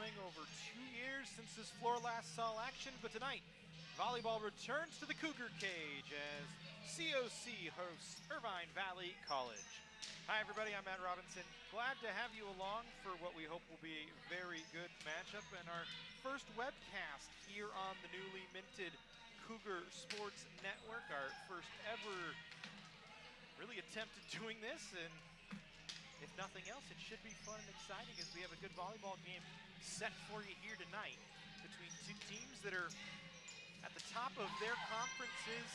coming, over 2 years since this floor last saw action, but tonight, volleyball returns to the Cougar Cage as COC hosts Irvine Valley College. Hi everybody, I'm Matt Robinson. Glad to have you along for what we hope will be a very good matchup and our first webcast here on the newly minted Cougar Sports Network. Our first ever really attempt at doing this, and if nothing else, it should be fun and exciting as we have a good volleyball game set for you here tonight between two teams that are at the top of their conferences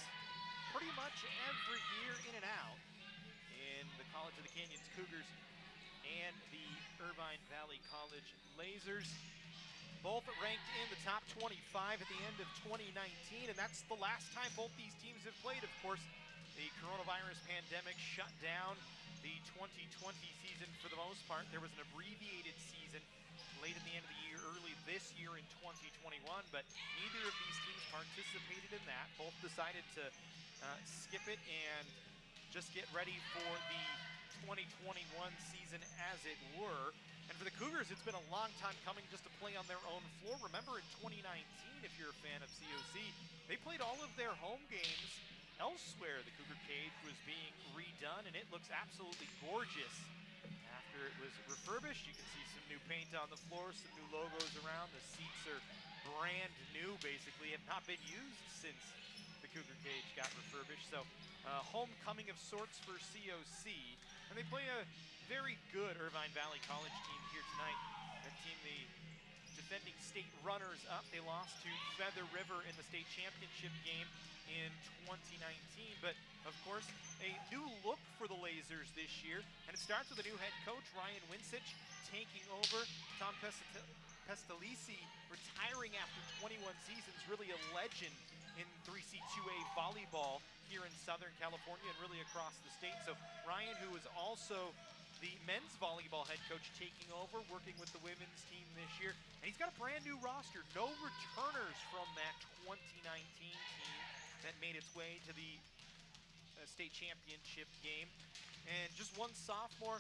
pretty much every year in and out, in the College of the Canyons Cougars and the Irvine Valley College Lasers. Both ranked in the top 25 at the end of 2019, and that's the last time both these teams have played. Of course, the coronavirus pandemic shut down the 2020 season for the most part. There was an abbreviated season late at the end of the year, early this year in 2021, but neither of these teams participated in that. Both decided to skip it and just get ready for the 2021 season, as it were. And for the Cougars, it's been a long time coming just to play on their own floor. Remember in 2019, if you're a fan of COC, they played all of their home games elsewhere. The Cougar Cage was being redone, and it looks absolutely gorgeous. After it was refurbished, you can see some new paint on the floor, some new logos around. The seats are brand new, basically, have not been used since the Cougar Cage got refurbished. So homecoming of sorts for COC, and they play a very good Irvine Valley College team here tonight. That team, the defending state runners-up. They lost to Feather River in the state championship game in 2019, but of course a new look for the Lasers this year, and it starts with a new head coach, Ryan Winsich, taking over. Tom Pestalisi retiring after 21 seasons, really a legend in 3C2A volleyball here in Southern California and really across the state. So Ryan, who is also the men's volleyball head coach, taking over, working with the women's team this year. And he's got a brand new roster. No returners from that 2019 team that made its way to the state championship game. And just one sophomore,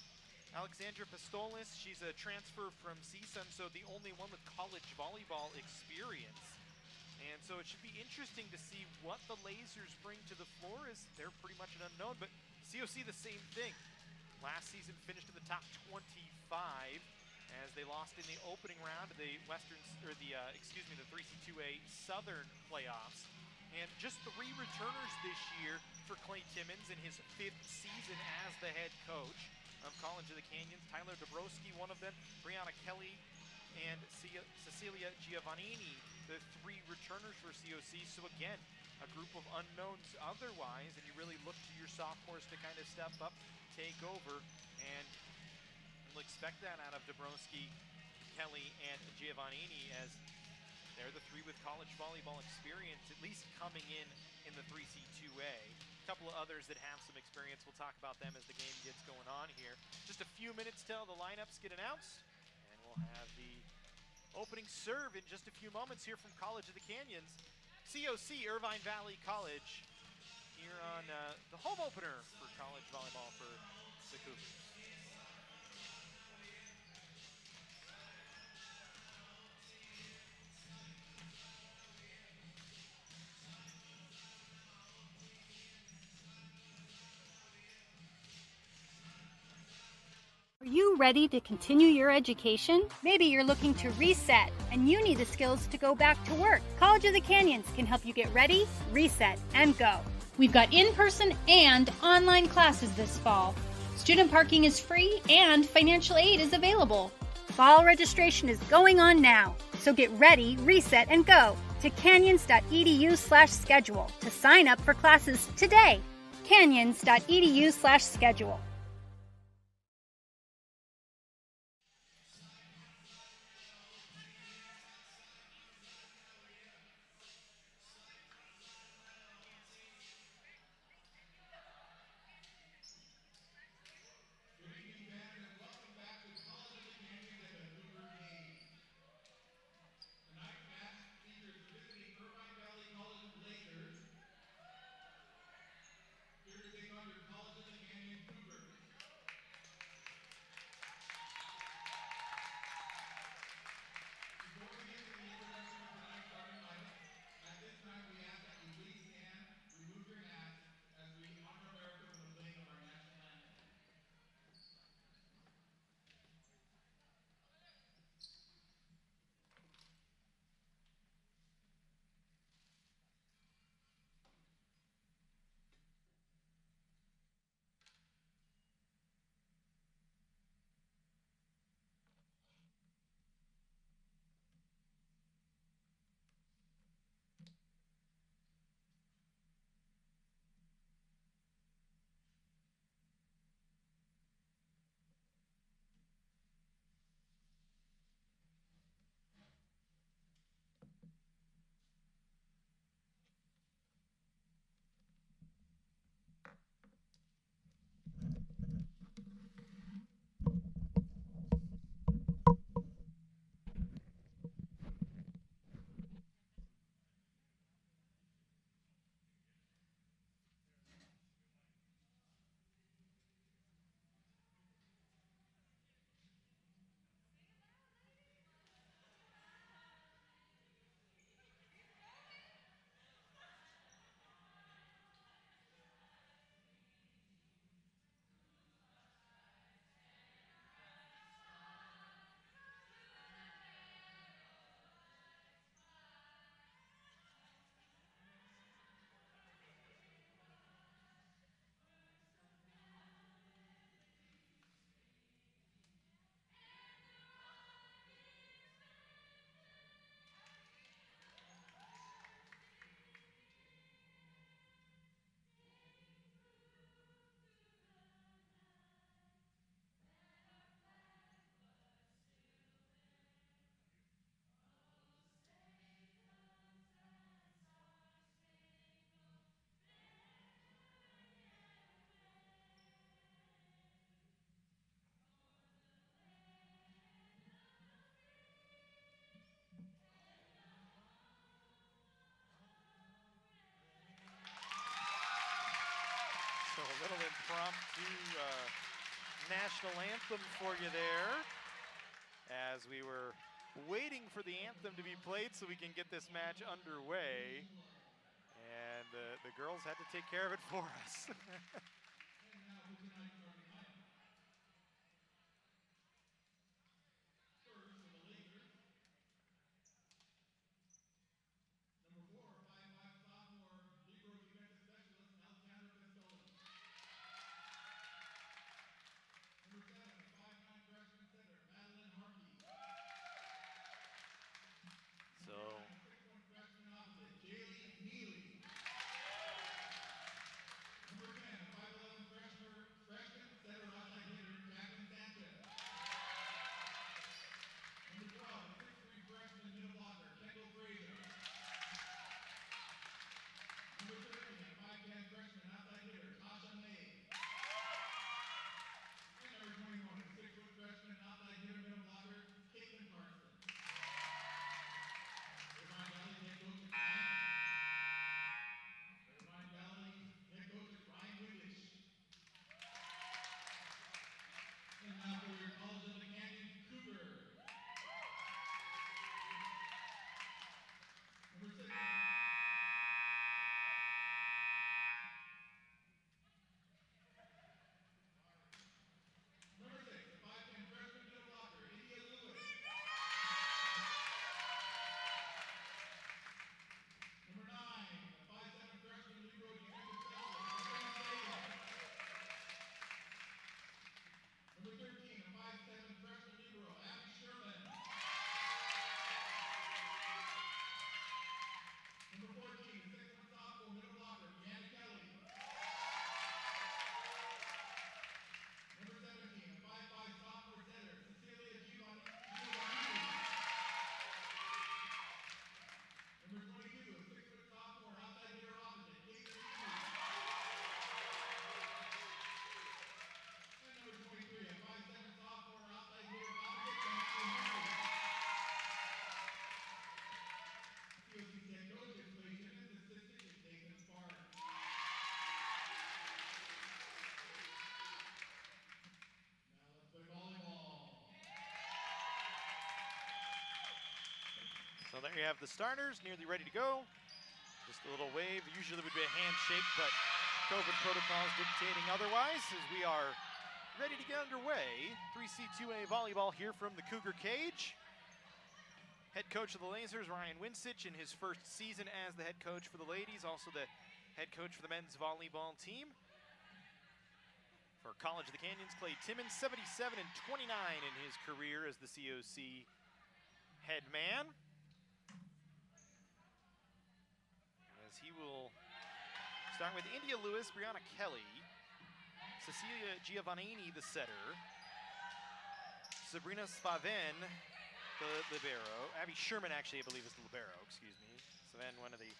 Alexandra Pistolis. She's a transfer from CSUN, so the only one with college volleyball experience. And so it should be interesting to see what the Lasers bring to the floor, as they're pretty much an unknown. But COC, the same thing. Last season finished in the top 25 as they lost in the opening round of the the 3C2A Southern playoffs. And just 3 returners this year for Clay Timmons in his 5th season as the head coach of College of the Canyons. Tyler Dabrowski, one of them, Brianna Kelly, and Cecilia Giovannini, the 3 returners for COC. So again, a group of unknowns otherwise, and you really look to your sophomores to kind of step up, take over, and we'll expect that out of Dabrowski, Kelly, and Giovannini, as they're the 3 with college volleyball experience, at least coming in the 3C2A. A couple of others that have some experience, we'll talk about them as the game gets going on here. Just a few minutes till the lineups get announced, and we'll have the opening serve in just a few moments here from College of the Canyons. COC, Irvine Valley College, here on the home opener for college volleyball for the Cougars. Are you ready to continue your education? Maybe you're looking to reset and you need the skills to go back to work. College of the Canyons can help you get ready, reset, and go. We've got in-person and online classes this fall. Student parking is free and financial aid is available. Fall registration is going on now, so get ready, reset, and go to canyons.edu/schedule to sign up for classes today. canyons.edu/schedule. Here to take on your College of the Canyons Cougar impromptu national anthem for you there, as we were waiting for the anthem to be played so we can get this match underway. And the girls had to take care of it for us. So there you have the starters, nearly ready to go. Just a little wave. Usually would be a handshake, but COVID protocols dictating otherwise, as we are ready to get underway. 3C2A volleyball here from the Cougar Cage. Head coach of the Lasers, Ryan Winsich, in his first season as the head coach for the ladies, also the head coach for the men's volleyball team. For College of the Canyons, Clay Timmons, 77 and 29 in his career as the COC head man. As he will start with India Lewis, Brianna Kelly, Cecilia Giovannini, the setter, Sabrina Spaven, the libero, Abby Sherman actually I believe is the libero, excuse me. Spaven, one of the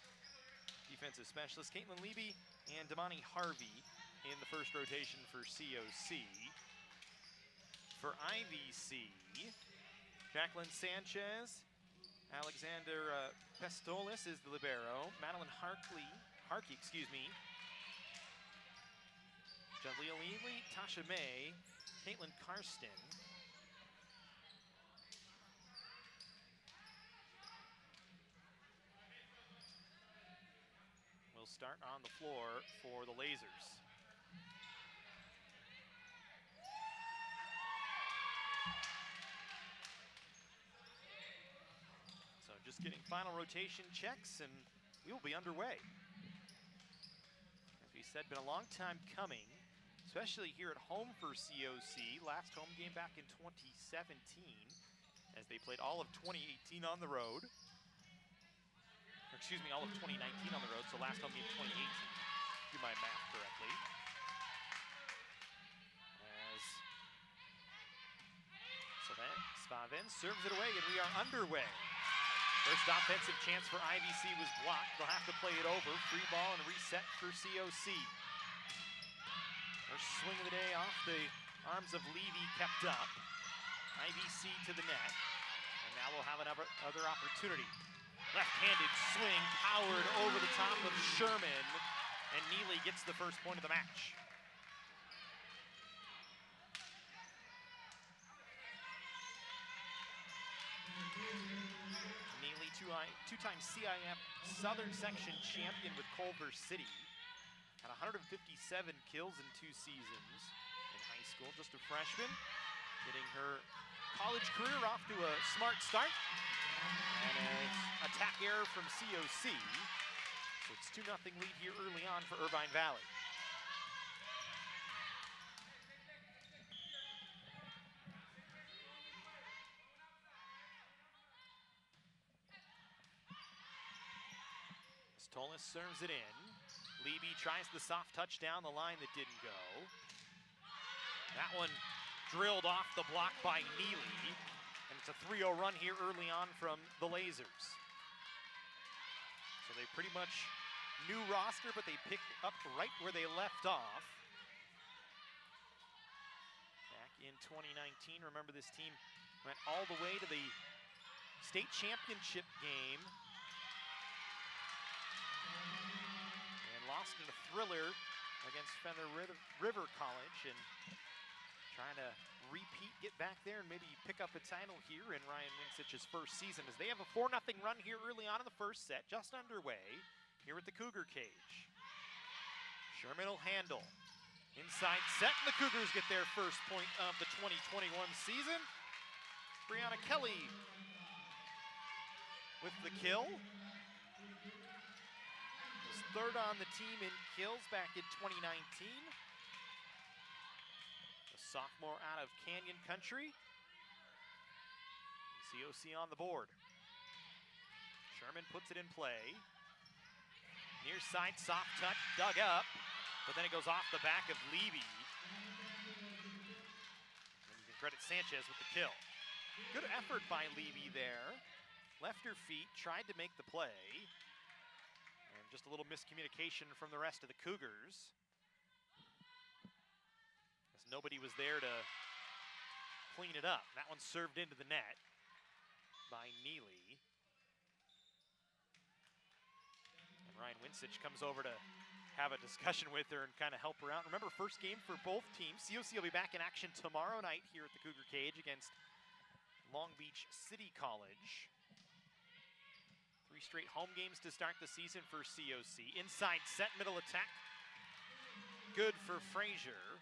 defensive specialists, Caitlin Levy and Damani Harvey in the first rotation for COC. For IVC, Jacqueline Sanchez, Alexander Pestolis is the libero, Madeline Harkey, Jaleel Ely, Tasha May, Caitlin Karsten. Will start on the floor for the Lasers. So just getting final rotation checks and we will be underway. As we said, been a long time coming, especially here at home for COC. Last home game back in 2017 as they played all of 2018 on the road. Or excuse me, all of 2019 on the road, so last home game 2018, do my math correctly. As Spaven serves it away and we are underway. First offensive chance for IVC was blocked. They'll have to play it over. Free ball and reset for COC. First swing of the day off the arms of Levy kept up. IVC to the net. And now we'll have another opportunity. Left-handed swing powered over the top of Sherman. And Neely gets the first point of the match. two-time CIF Southern Section champion with Culver City. Had 157 kills in 2 seasons in high school, just a freshman. Getting her college career off to a smart start. And an attack error from COC. So it's 2-0 lead here early on for Irvine Valley. Tolis serves it in. Leby tries the soft touch down the line that didn't go. That one drilled off the block by Neely. And it's a 3-0 run here early on from the Lasers. So they pretty much new roster, but they picked up right where they left off. Back in 2019, remember this team went all the way to the state championship game. And lost in a thriller against Feather River College, and trying to repeat, get back there, and maybe pick up a title here in Ryan Winsich's first season, as they have a 4-0 run here early on in the first set, just underway here at the Cougar Cage. Sherman will handle. Inside set, and the Cougars get their first point of the 2021 season. Brianna Kelly with the kill. Was third on the team in kills back in 2019. Sophomore out of Canyon Country. COC on the board. Sherman puts it in play. Near side, soft touch, dug up, but then it goes off the back of Leby. And you can credit Sanchez with the kill. Good effort by Leby there. Left her feet, tried to make the play. And just a little miscommunication from the rest of the Cougars. Nobody was there to clean it up. That one served into the net by Neely. And Ryan Winsich comes over to have a discussion with her and kind of help her out. Remember, first game for both teams. COC will be back in action tomorrow night here at the Cougar Cage against Long Beach City College. 3 straight home games to start the season for COC. Inside set, middle attack. Good for Frazier.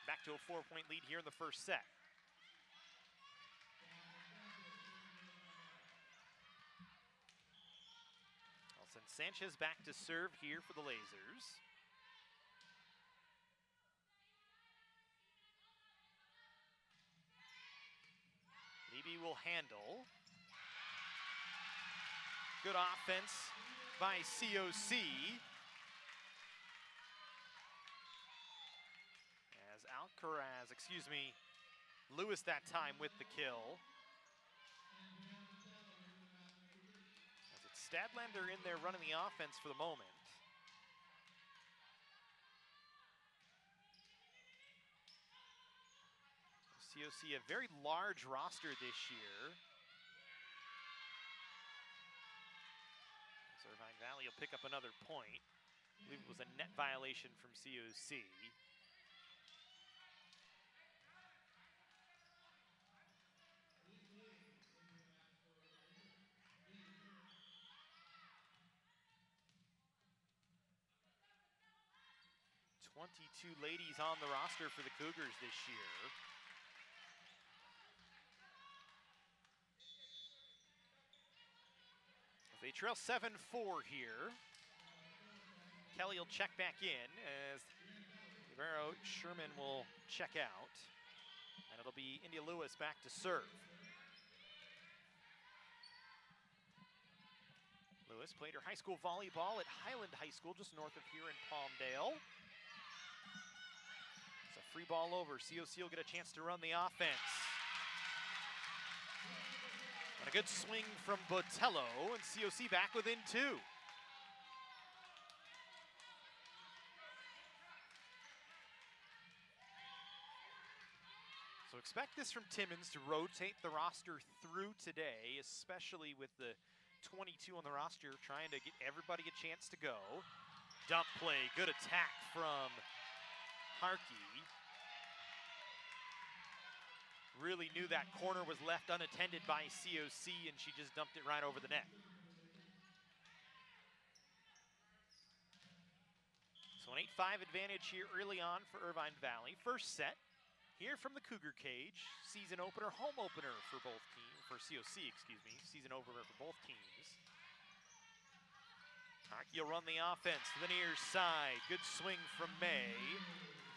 Back to a 4-point lead here in the first set. I'll send Sanchez back to serve here for the Lasers. Leby will handle. Good offense by COC. Lewis that time with the kill. As it's Stadlander in there running the offense for the moment. COC, a very large roster this year. As Irvine Valley will pick up another point. I believe it was a net violation from COC. Two ladies on the roster for the Cougars this year. They trail 7-4 here. Kelly will check back in as Rivero Sherman will check out. And it'll be India Lewis back to serve. Lewis played her high school volleyball at Highland High School just north of here in Palmdale. It's a free ball over. COC will get a chance to run the offense. And a good swing from Botello, and COC back within 2. So expect this from Timmins to rotate the roster through today, especially with the 22 on the roster, trying to get everybody a chance to go. Dump play, good attack from Harkey. really knew that corner was left unattended by COC, and she just dumped it right over the net. So an 8-5 advantage here early on for Irvine Valley. First set here from the Cougar cage. Season opener, home opener for both teams, for COC, excuse me. Season opener for both teams. Harkey will run the offense to the near side. Good swing from May.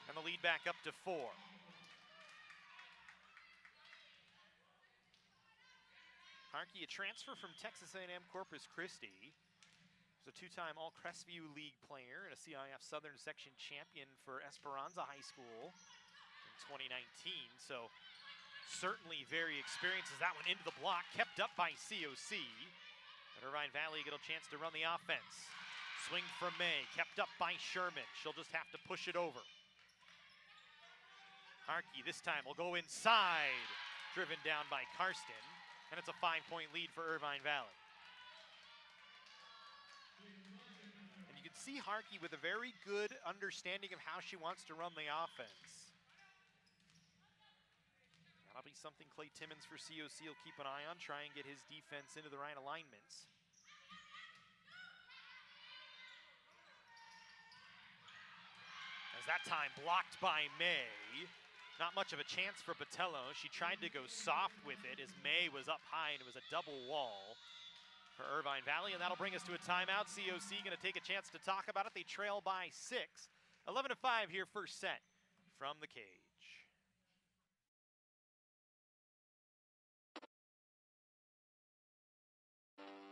And the lead back up to 4. Harkey, a transfer from Texas A&M Corpus Christi. He's a 2-time All-Crestview League player and a CIF Southern Section champion for Esperanza High School in 2019. So certainly very experienced as that one into the block, kept up by COC. But Irvine Valley get a chance to run the offense. Swing from May, kept up by Sherman. She'll just have to push it over. Harkey this time will go inside, driven down by Karsten. And it's a 5-point lead for Irvine Valley. And you can see Harkey with a very good understanding of how she wants to run the offense. That'll be something Clay Timmons for COC will keep an eye on, try and get his defense into the right alignments. As that time blocked by May. Not much of a chance for Botello. She tried to go soft with it as May was up high, and it was a double wall for Irvine Valley, and that'll bring us to a timeout. COC going to take a chance to talk about it. They trail by 6. 11-5 here, first set from the cage.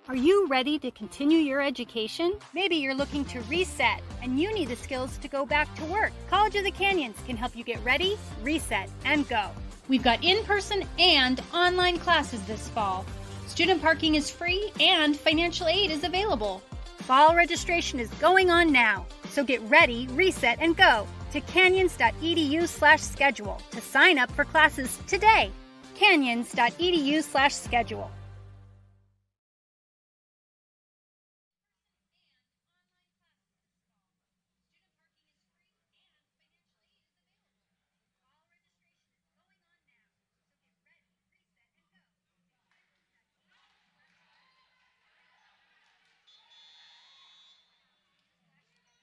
Are you ready to continue your education? Maybe you're looking to reset and you need the skills to go back to work. College of the Canyons can help you get ready, reset, and go. We've got in-person and online classes this fall. Student parking is free and financial aid is available. Fall registration is going on now, so get ready, reset, and go to canyons.edu/schedule to sign up for classes today. canyons.edu/schedule.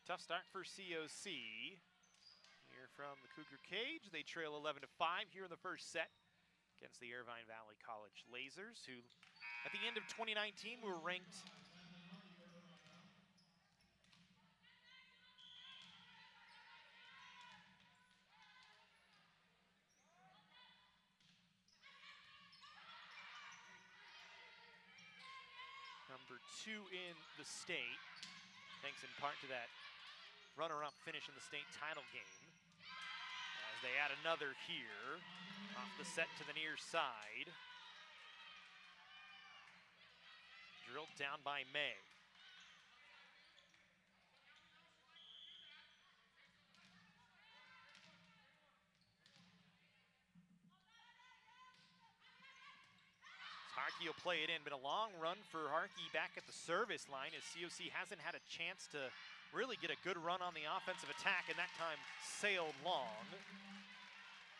Tough start for COC. Here from the Cougar cage, they trail 11-5 here in the first set against the Irvine Valley College Lasers, who at the end of 2019 were ranked number 2 in the state, thanks in part to that runner-up finish in the state title game. As they add another here, off the set to the near side. Drilled down by May. Harkey will play it in, but a long run for Harkey back at the service line as COC hasn't had a chance to really get a good run on the offensive attack, and that time sailed long.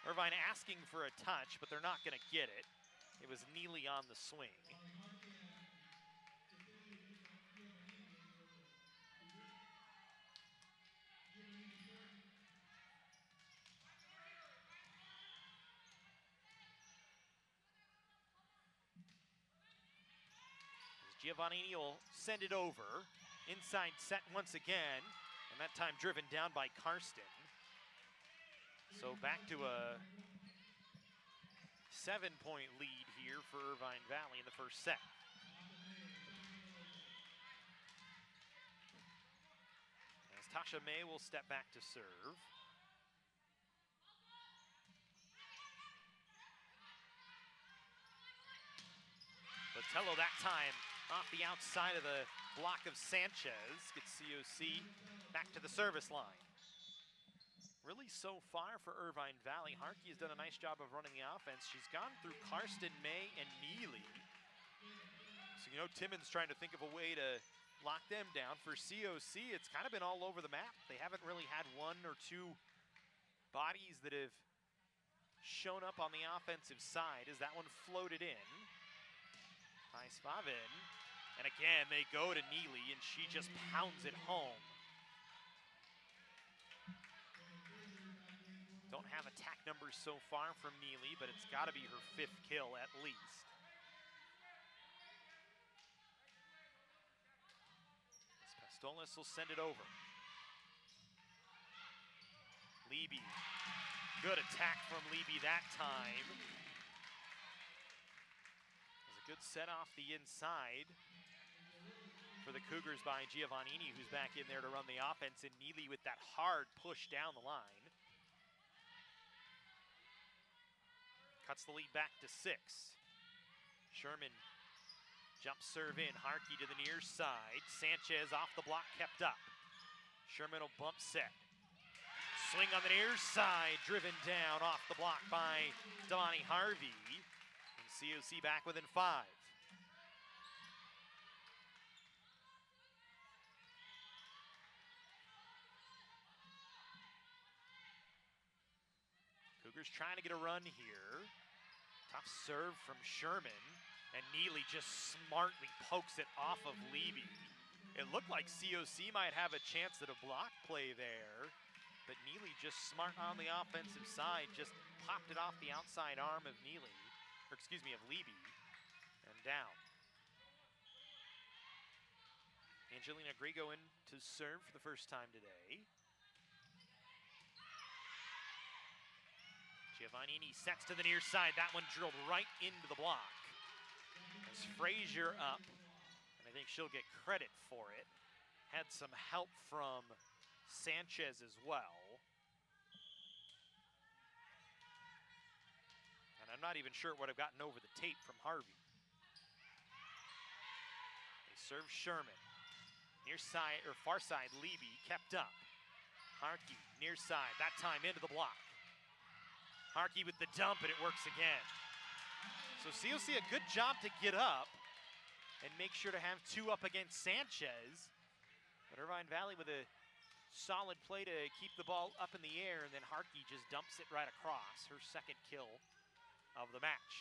Irvine asking for a touch, but they're not going to get it. It was Neely on the swing. Giovannini will send it over. Inside set once again, and that time driven down by Karsten. So back to a 7-point lead here for Irvine Valley in the first set. As Tasha May will step back to serve. Botello that time off the outside of the block of Sanchez. Gets COC back to the service line. Really so far for Irvine Valley, Harkey has done a nice job of running the offense. She's gone through Karsten, May, and Neely. So, you know, Timmons trying to think of a way to lock them down. For COC, it's kind of been all over the map. They haven't really had one or two bodies that have shown up on the offensive side as that one floated in. By Spavin. And again, they go to Neely, and she just pounds it home. Don't have attack numbers so far from Neely, but it's got to be her 5th kill at least. Pastolis will send it over. Leby. Good attack from Leby that time. There's a good set off the inside for the Cougars by Giovannini, who's back in there to run the offense, and Neely with that hard push down the line. Cuts the lead back to 6. Sherman jump serve in, Harkey to the near side. Sanchez off the block, kept up. Sherman will bump set. Swing on the near side, driven down off the block by Damani Harvey. And COC back within 5. Cougars trying to get a run here. Tough serve from Sherman, and Neely just smartly pokes it off of Leby. It looked like COC might have a chance at a block play there, but Neely just smart on the offensive side, just popped it off the outside arm of Neely, or excuse me, of Leby, and down. Angelina Grigo in to serve for the first time today. Giovannini sets to the near side. That one drilled right into the block. As Frazier up, and I think she'll get credit for it. Had some help from Sanchez as well. And I'm not even sure it would have gotten over the tape from Harvey. They serve Sherman. Near side, or far side, Leby kept up. Harkey, near side, that time into the block. Harkey with the dump, and it works again. So COC a good job to get up and make sure to have 2 up against Sanchez. But Irvine Valley with a solid play to keep the ball up in the air, and then Harkey just dumps it right across, her 2nd kill of the match.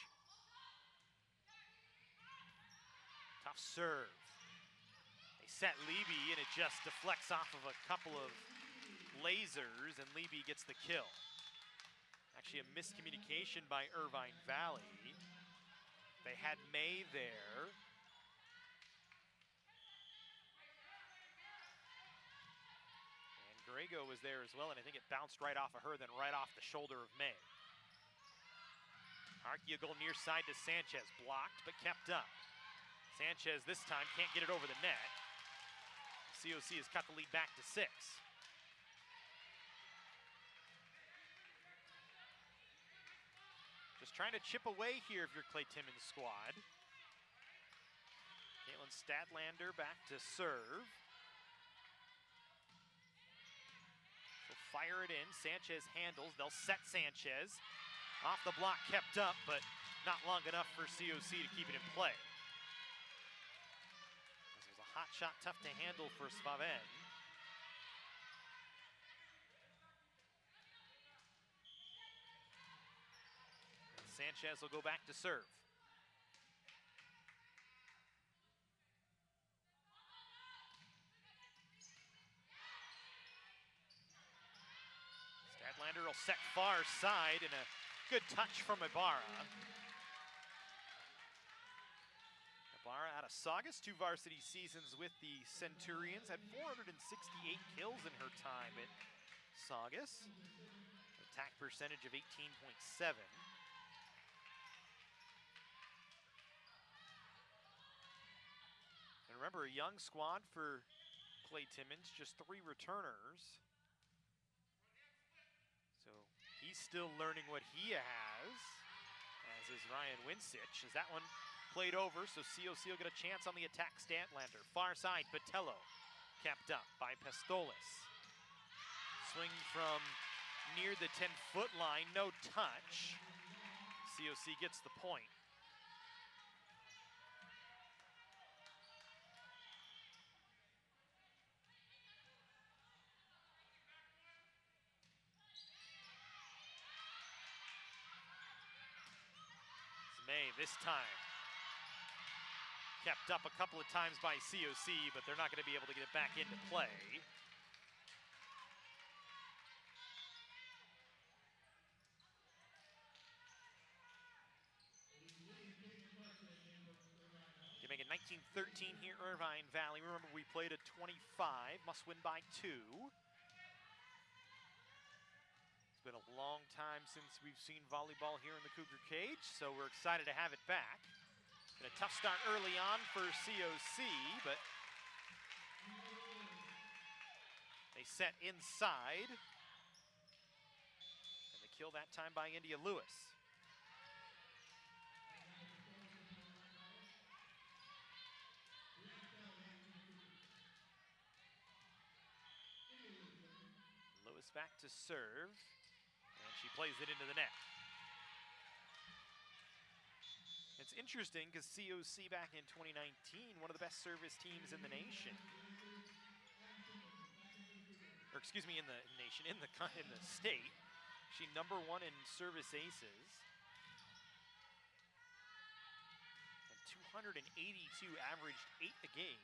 Tough serve. They set Leby, and it just deflects off of a couple of lasers, and Leby gets the kill. Actually a miscommunication by Irvine Valley. They had May there. And Grego was there as well, and I think it bounced right off of her, then right off the shoulder of May. Harkey will go near side to Sanchez. Blocked, but kept up. Sanchez this time can't get it over the net. COC has cut the lead back to 6. Just trying to chip away here if you're Clay Timmons' squad. Caitlin Stadlander back to serve. She'll fire it in. Sanchez handles. They'll set Sanchez. Off the block, kept up, but not long enough for COC to keep it in play. This was a hot shot, tough to handle for Spavin. Sanchez will go back to serve. Stadlander will set far side, and a good touch from Ibarra. Ibarra out of Saugus, 2 varsity seasons with the Centurions, had 468 kills in her time at Saugus. Attack percentage of 18.7. And remember, a young squad for Clay Timmons, just 3 returners. So he's still learning what he has, as is Ryan Winsich. As that one played over, so COC will get a chance on the attack. Stadlander, far side, Botello, kept up by Pastolis. Swing from near the 10-foot line, no touch. COC gets the point. May this time kept up a couple of times by COC, but they're not going to be able to get it back into play. Giving it 19-13 here, Irvine Valley. Remember, we played at 25, must win by 2. It's been a long time since we've seen volleyball here in the Cougar Cage, so we're excited to have it back. Been a tough start early on for COC, but they set inside, and the kill that time by India Lewis. Lewis back to serve, and she plays it into the net. It's interesting because COC back in 2019, one of the best service teams in the nation. Or excuse me, in the nation, in the state. She #1 in service aces. And 282 averaged 8 a game.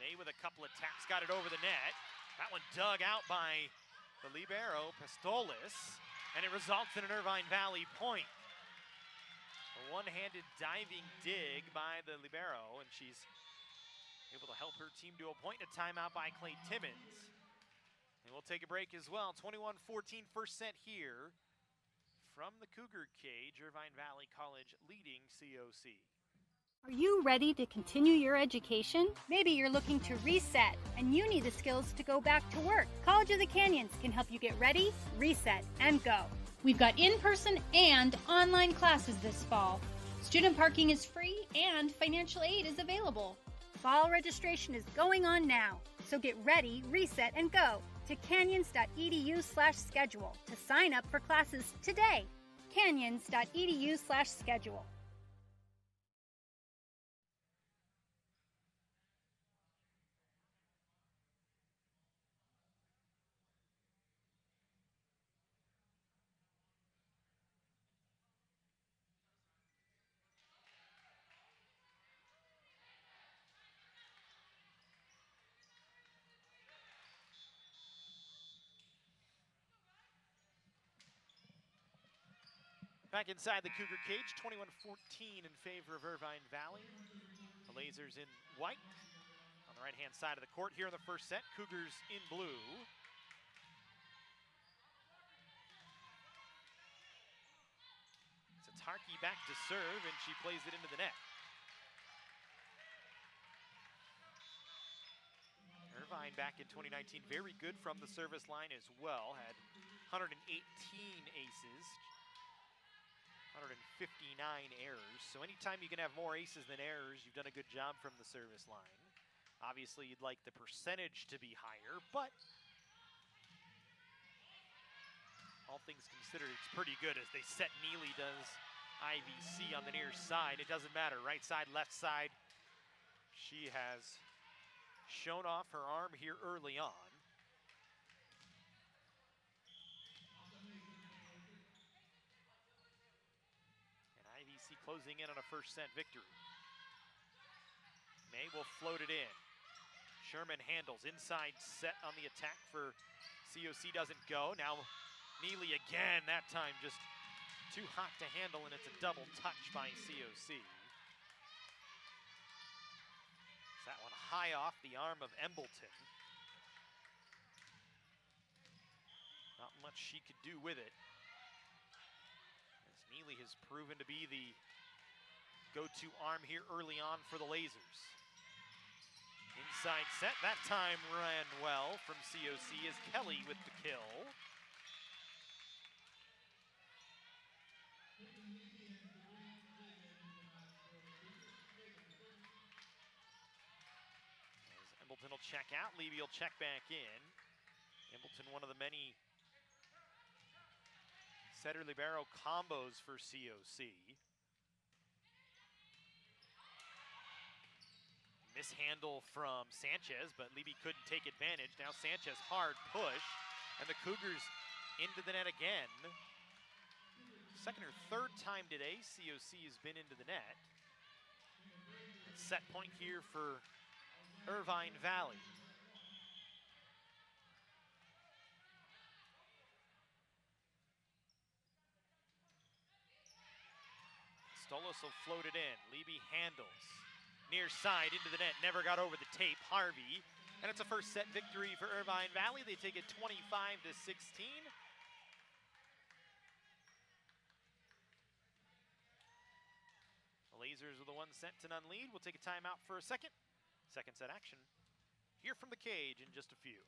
May with a couple of taps got it over the net. That one dug out by the libero, Pistolis, and it results in an Irvine Valley point. A one-handed diving dig by the libero, and she's able to help her team to a point. A timeout by Clay Timmons. And we'll take a break as well. 21-14 first set here from the Cougar Cage. Irvine Valley College leading COC. Are you ready to continue your education? Maybe you're looking to reset and you need the skills to go back to work. College of the Canyons can help you get ready, reset, and go. We've got in-person and online classes this fall. Student parking is free and financial aid is available. Fall registration is going on now, so get ready, reset, and go to canyons.edu/schedule to sign up for classes today. canyons.edu/schedule. Back inside the Cougar Cage, 21-14 in favor of Irvine Valley. The Lasers in white on the right-hand side of the court here in the first set. Cougars in blue. It's Harkey back to serve, and she plays it into the net. Irvine back in 2019, very good from the service line as well. Had 118 aces. 159 errors. So anytime you can have more aces than errors, you've done a good job from the service line. Obviously, you'd like the percentage to be higher, but all things considered, it's pretty good as they set Neely does IVC on the near side. It doesn't matter, right side, left side. She has shown off her arm here early on. Closing in on a first set victory. May will float it in. Sherman handles inside set on the attack for COC, doesn't go. Now Neely again, that time just too hot to handle, and it's a double touch by COC. That one high off the arm of Embleton. Not much she could do with it. Neely has proven to be the go-to arm here early on for the Lasers. Inside set, that time ran well from COC as Kelly with the kill. As Embleton will check out, Levy will check back in. Embleton, one of the many setter libero combos for COC. Mishandle from Sanchez, but Levy couldn't take advantage. Now Sanchez hard push, and the Cougars into the net again. Second or third time today, COC has been into the net. Set point here for Irvine Valley. Stolos will float it in. Levy handles. Near side into the net, never got over the tape. Harvey, and it's a first set victory for Irvine Valley. They take it 25-16. The Lasers are the ones sent to none lead. We'll take a timeout for a second. Second set action here from the cage in just a few.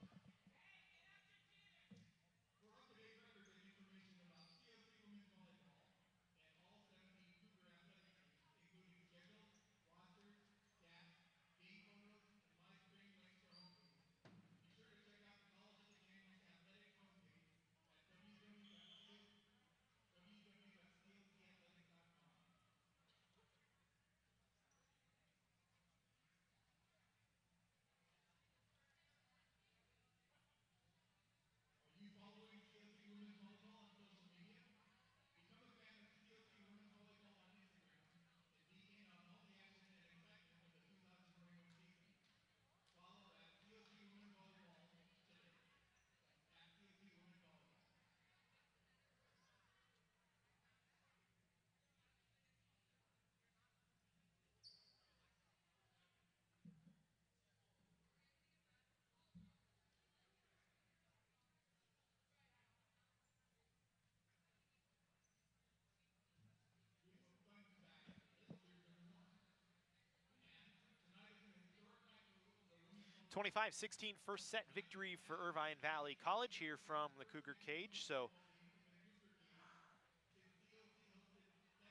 (25-16) first set victory for Irvine Valley College here from the Cougar cage. So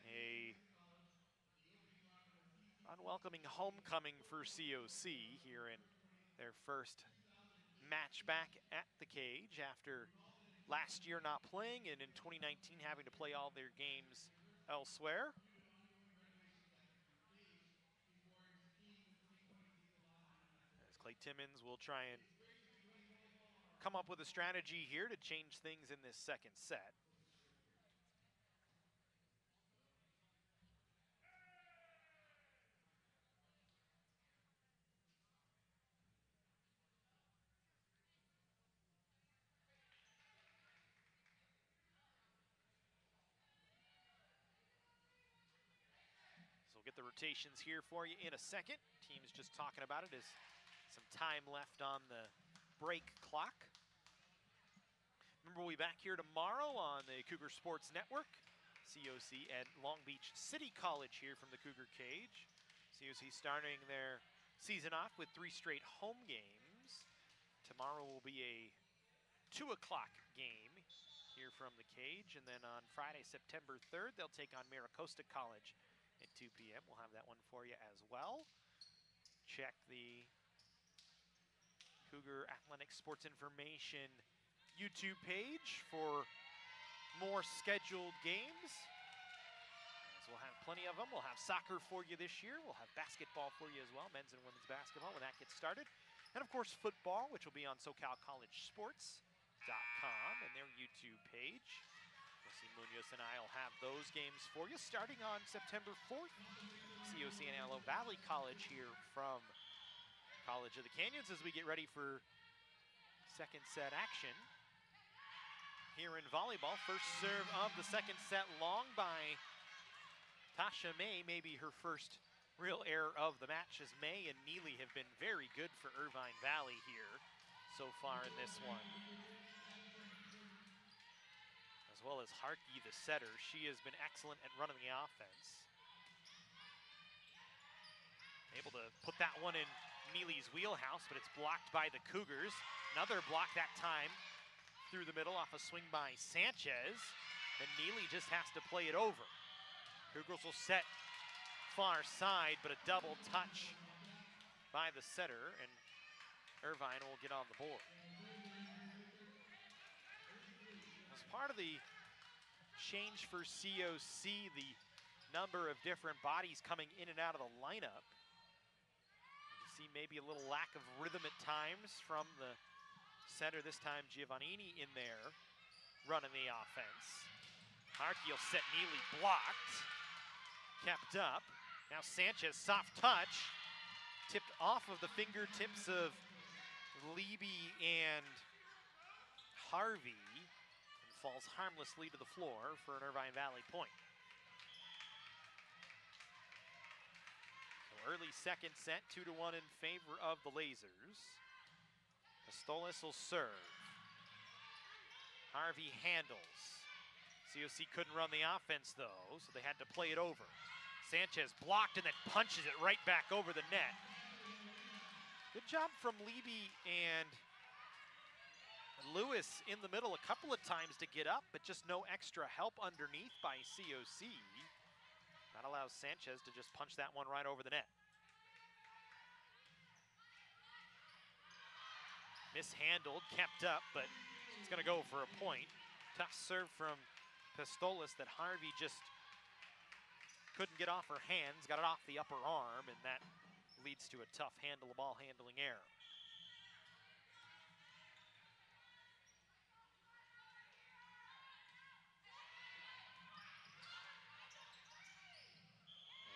a unwelcoming homecoming for COC here in their first match back at the cage after last year not playing and in 2019 having to play all their games elsewhere. Clay Timmons will try and come up with a strategy here to change things in this second set. So we'll get the rotations here for you in a second. Team's just talking about it as some time left on the break clock. Remember, we'll be back here tomorrow on the Cougar Sports Network. COC at Long Beach City College here from the Cougar cage. COC starting their season off with 3 straight home games. Tomorrow will be a 2 o'clock game here from the cage. And then on Friday, September 3rd, they'll take on Maricosta College at 2 p.m. We'll have that one for you as well. Check the Cougar Athletic Sports Information YouTube page for more scheduled games. So we'll have plenty of them. We'll have soccer for you this year. We'll have basketball for you as well, men's and women's basketball when that gets started. And of course, football, which will be on SoCalCollegeSports.com and their YouTube page. Jesse Munoz and I will have those games for you starting on September 4th. COC and Antelope Valley College here from College of the Canyons as we get ready for second set action here in volleyball. First serve of the second set, long by Tasha May, maybe her first real error of the match, as May and Neely have been very good for Irvine Valley here so far in this one. As well as Harkey, the setter. She has been excellent at running the offense. Able to put that one in Neely's wheelhouse, but it's blocked by the Cougars. Another block that time through the middle off a swing by Sanchez. Then Neely just has to play it over. Cougars will set far side, but a double touch by the setter, and Irvine will get on the board. As part of the change for COC, the number of different bodies coming in and out of the lineup, See maybe a little lack of rhythm at times from the center. This time Giovannini in there running the offense. Harkey will set Neely, blocked, kept up. Now Sanchez, soft touch, tipped off of the fingertips of Leby and Harvey, and falls harmlessly to the floor for an Irvine Valley point. So early second set, 2-1 in favor of the Lasers. Pistolas will serve. Harvey handles. COC couldn't run the offense though, so they had to play it over. Sanchez blocked and then punches it right back over the net. Good job from Leby and Lewis in the middle a couple of times to get up, but just no extra help underneath by COC. That allows Sanchez to just punch that one right over the net. Mishandled, kept up, but it's gonna go for a point. Tough serve from Pistolas that Harvey just couldn't get off her hands, got it off the upper arm, and that leads to a tough ball handling error.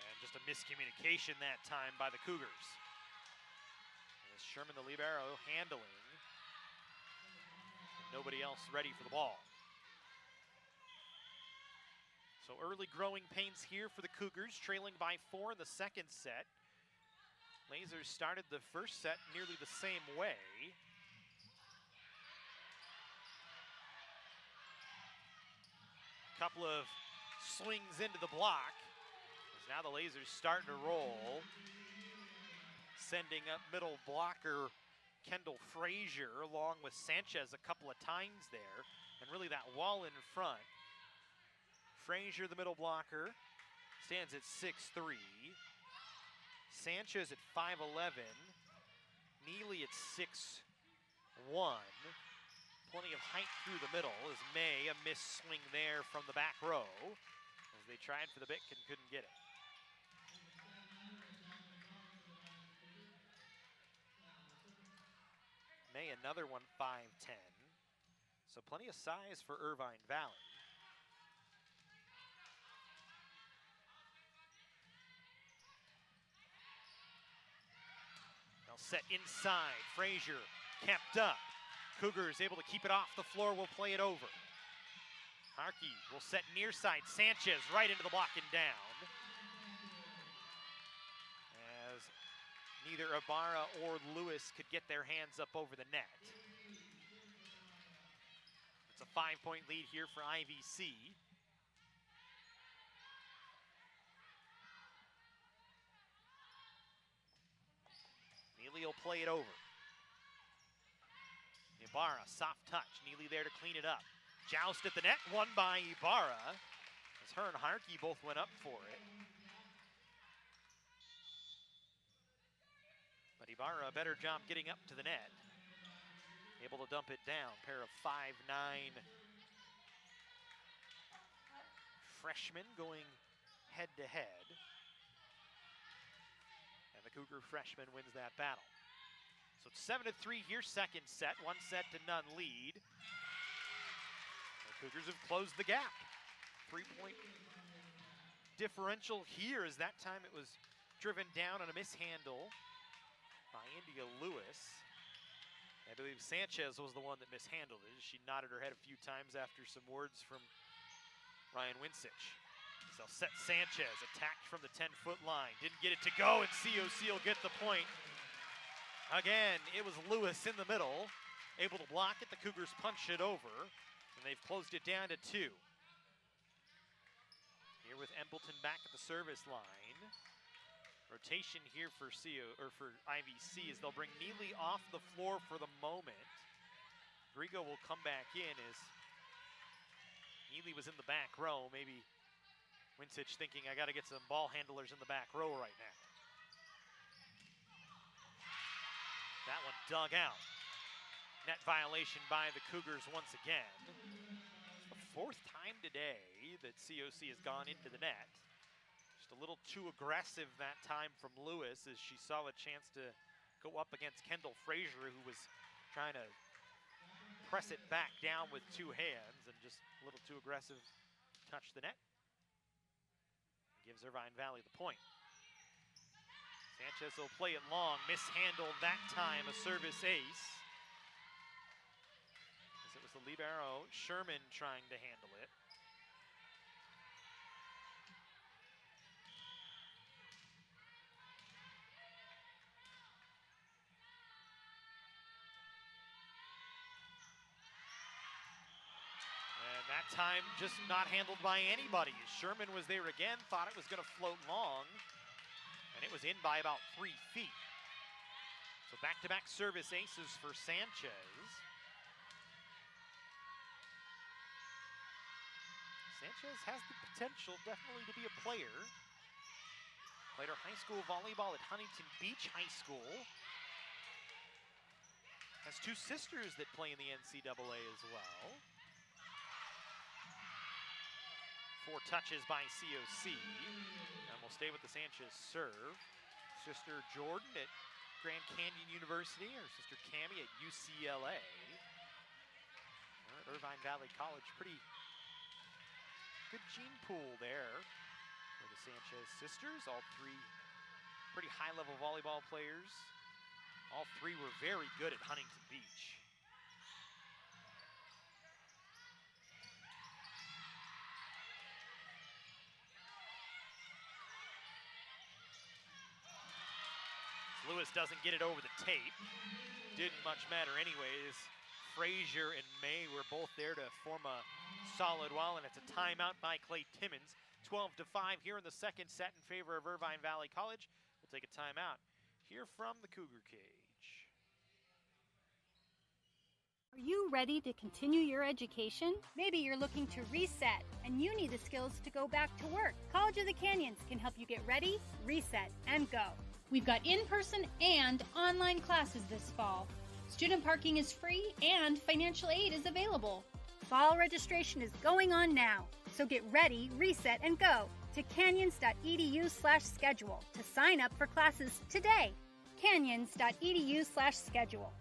And just a miscommunication that time by the Cougars. As Sherman, the libero, handling. And nobody else ready for the ball. So early growing pains here for the Cougars, trailing by 4 in the second set. Lasers started the first set nearly the same way. Couple of swings into the block. As now the Lasers starting to roll. Sending up middle blocker Kendall Frazier along with Sanchez a couple of times there. And really that wall in front. Frazier, the middle blocker, stands at 6'3". Sanchez at 5'11". Neely at 6'1". Plenty of height through the middle as May, a missed swing there from the back row as they tried for the bic and couldn't get it. May, another one, 5'10". So plenty of size for Irvine Valley. They'll set inside. Frazier kept up. Cougars able to keep it off the floor, will play it over. Harkey will set near side. Sanchez right into the block and down. As neither Ibarra or Lewis could get their hands up over the net. It's a 5-point lead here for IVC. Neely will play it over. Ibarra, soft touch. Neely there to clean it up. Joust at the net, won by Ibarra. As her and Harkey both went up for it. But Ibarra, a better job getting up to the net. Able to dump it down. Pair of 5'9" freshmen going head to head. And the Cougar freshman wins that battle. So it's 7-3 here, second set. 1-0 lead. The Cougars have closed the gap. 3-point differential here, as that time it was driven down on a mishandle by India Lewis. I believe Sanchez was the one that mishandled it. She nodded her head a few times after some words from Ryan Winsich. So they'll set Sanchez, attacked from the 10-foot line. Didn't get it to go, and COC will get the point. Again, it was Lewis in the middle, able to block it. The Cougars punch it over, and they've closed it down to 2. Here with Embleton back at the service line. Rotation here for IVC as they'll bring Neely off the floor for the moment. Grigo will come back in as Neely was in the back row. Maybe Winsich thinking, I got to get some ball handlers in the back row right now. That one dug out. Net violation by the Cougars once again. The 4th time today that COC has gone into the net. Just a little too aggressive that time from Lewis as she saw a chance to go up against Kendall Frazier, who was trying to press it back down with two hands and just a little too aggressive, touch the net. Gives Irvine Valley the point. Sanchez will play it long, mishandled that time, a service ace. As it was the libero, Sherman, trying to handle it. And that time just not handled by anybody. Sherman was there again, thought it was going to float long, and it was in by about 3 feet. So back-to-back service aces for Sanchez. Sanchez has the potential definitely to be a player. Played her high school volleyball at Huntington Beach High School. Has two sisters that play in the NCAA as well. 4 touches by COC. And we'll stay with the Sanchez serve. Sister Jordan at Grand Canyon University, her sister Cammie at UCLA. At Irvine Valley College, pretty good gene pool there for the Sanchez sisters. All 3 pretty high-level volleyball players. All 3 were very good at Huntington Beach. Lewis doesn't get it over the tape. Didn't much matter anyways. Frazier and May were both there to form a solid wall, and it's a timeout by Clay Timmons. 12-5 here in the second set in favor of Irvine Valley College. We'll take a timeout here from the Cougar Cage. Are you ready to continue your education? Maybe you're looking to reset and you need the skills to go back to work. College of the Canyons can help you get ready, reset, and go. We've got in-person and online classes this fall. Student parking is free and financial aid is available. Fall registration is going on now, so get ready, reset, and go to canyons.edu/schedule to sign up for classes today. canyons.edu/schedule.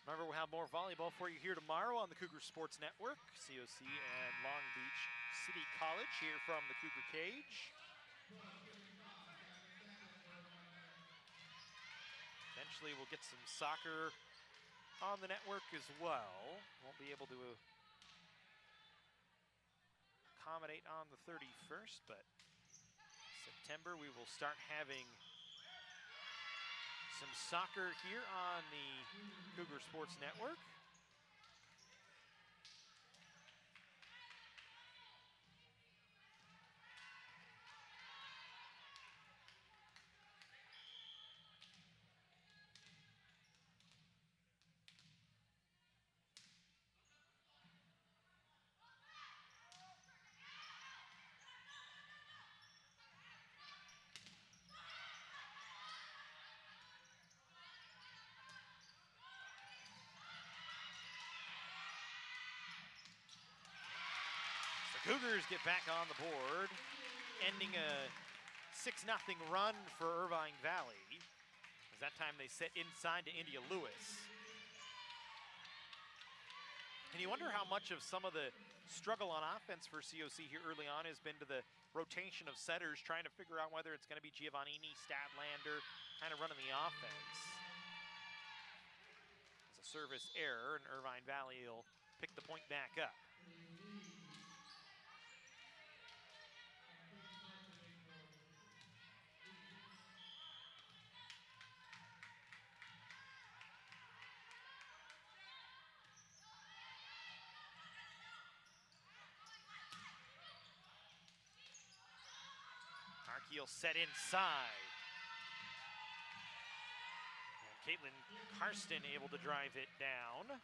Remember, we'll have more volleyball for you here tomorrow on the Cougar Sports Network. COC and Long Beach City College here from the Cougar Cage. Eventually we'll get some soccer on the network as well. Won't be able to accommodate on the 31st, but September we will start having some soccer here on the Cougar Sports Network. Cougars get back on the board, ending a 6-0 run for Irvine Valley. As that time they set inside to India Lewis. And you wonder how much of some of the struggle on offense for COC here early on has been to the rotation of setters, trying to figure out whether it's going to be Giovannini, Stadlander, kind of running the offense. It's a service error, and Irvine Valley will pick the point back up. He'll set inside. And Caitlin Karsten able to drive it down.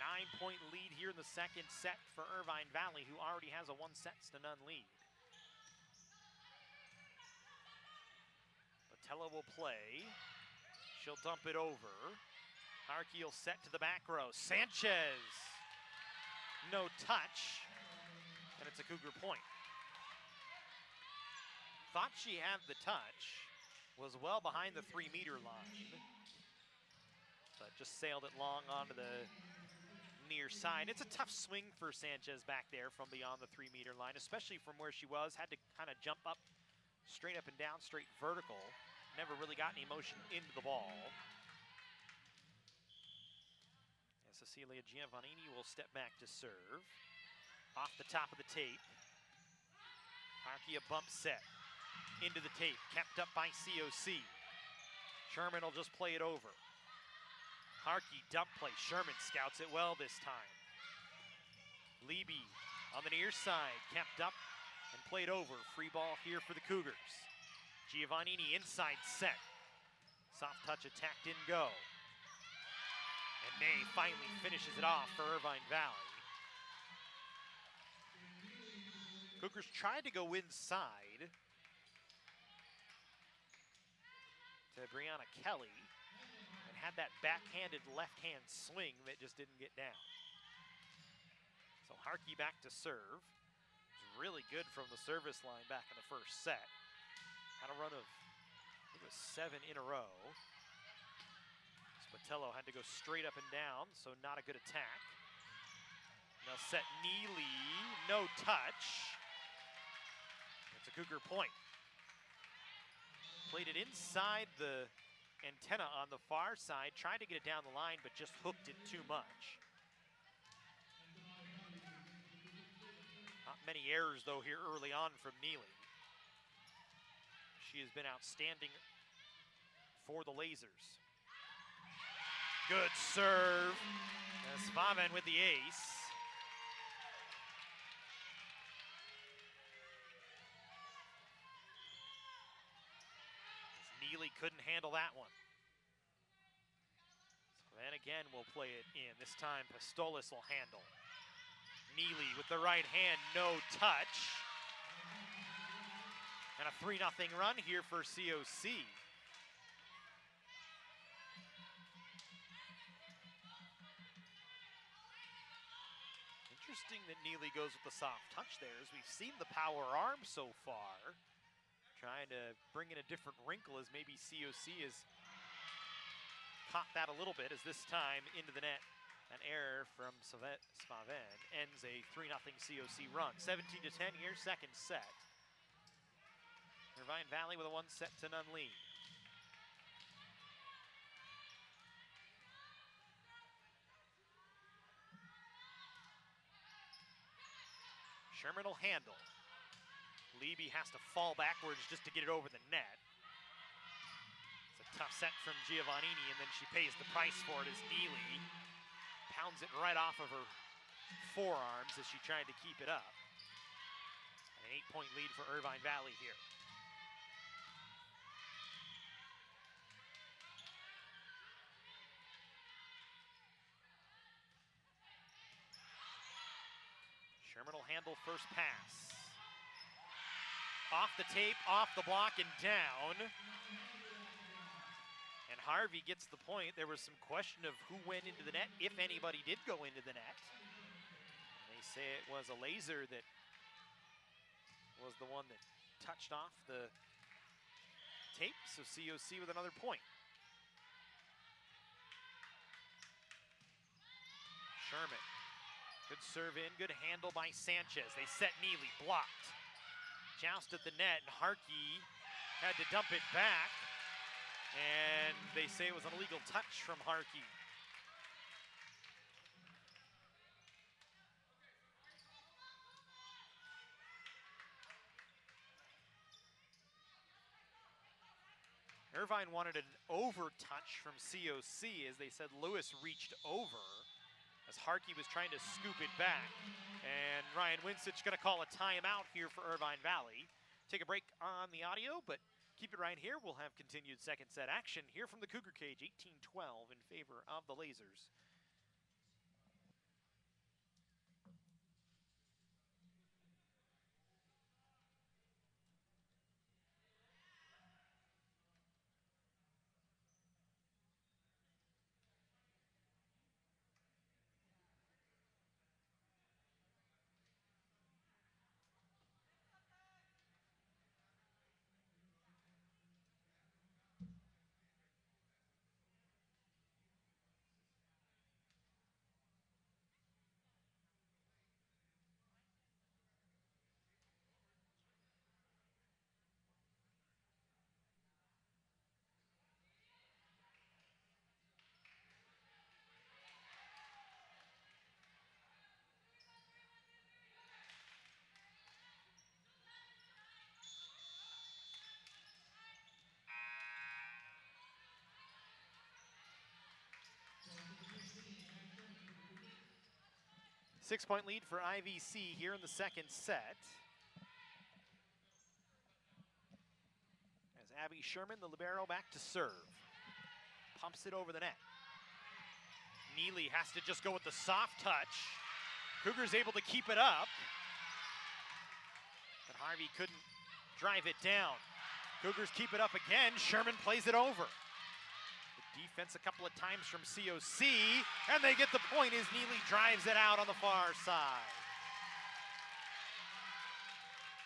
9-point lead here in the second set for Irvine Valley, who already has a 1-0 lead. Botello will play. She'll dump it over. Harkey will set to the back row. Sanchez, no touch, and it's a Cougar point. Thought she had the touch, was well behind the 3-meter line, but just sailed it long onto the near side. It's a tough swing for Sanchez back there from beyond the 3-meter line, especially from where she was. Had to kind of jump up, straight up and down, straight vertical. Never really got any motion into the ball. And Cecilia Giovannini will step back to serve. Off the top of the tape. Harkey a bump set into the tape, kept up by COC. Sherman will just play it over. Harkey dump play. Sherman scouts it well this time. Leby on the near side, kept up and played over. Free ball here for the Cougars. Giovannini inside set. Soft touch attack didn't go. And May finally finishes it off for Irvine Valley. Cougars tried to go inside to Brianna Kelly and had that backhanded left-hand swing that just didn't get down. So Harkey back to serve. It's really good from the service line back in the first set. Had a run of, I think it was 7 in a row. Botello had to go straight up and down, so not a good attack. Now set Neely, no touch. It's a Cougar point. Played it inside the antenna on the far side, tried to get it down the line, but just hooked it too much. Not many errors, though, here early on from Neely. She has been outstanding for the Lasers. Good serve. Svaven with the ace. Neely couldn't handle that one. Svaven again will play it in. This time Pistolis will handle. Neely with the right hand, no touch. And a 3-0 run here for COC. Interesting that Neely goes with the soft touch there, as we've seen the power arm so far. Trying to bring in a different wrinkle, as maybe COC has caught that a little bit, as this time into the net. An error from Svaven ends a 3-0 COC run. 17-10 here, second set. Irvine Valley with a 1-0 lead. Sherman will handle. Leby has to fall backwards just to get it over the net. It's a tough set from Giovannini, and then she pays the price for it as Neely pounds it right off of her forearms as she tried to keep it up. And an 8-point lead for Irvine Valley here. Sherman will handle first pass. Off the tape, off the block, and down. And Harvey gets the point. There was some question of who went into the net, if anybody did go into the net. And they say it was a laser that was the one that touched off the tape, so COC with another point. Sherman. Good serve in, good handle by Sanchez. They set Neely, blocked. Joust at the net, and Harkey had to dump it back. And they say it was an illegal touch from Harkey. Irvine wanted an over touch from COC, as they said Lewis reached over as Harkey was trying to scoop it back. And Ryan Winsich going to call a timeout here for Irvine Valley. Take a break on the audio, but Keep it right here. We'll have continued second set action here from the Cougar cage, 18-12 in favor of the Lasers. Six-point lead for IVC here in the second set. As Abby Sherman, the libero, back to serve. Pumps it over the net. Neely has to just go with the soft touch. Cougars able to keep it up. But Harvey couldn't drive it down. Cougars keep it up again. Sherman plays it over. Defense a couple of times from COC, and they get the point as Neely drives it out on the far side.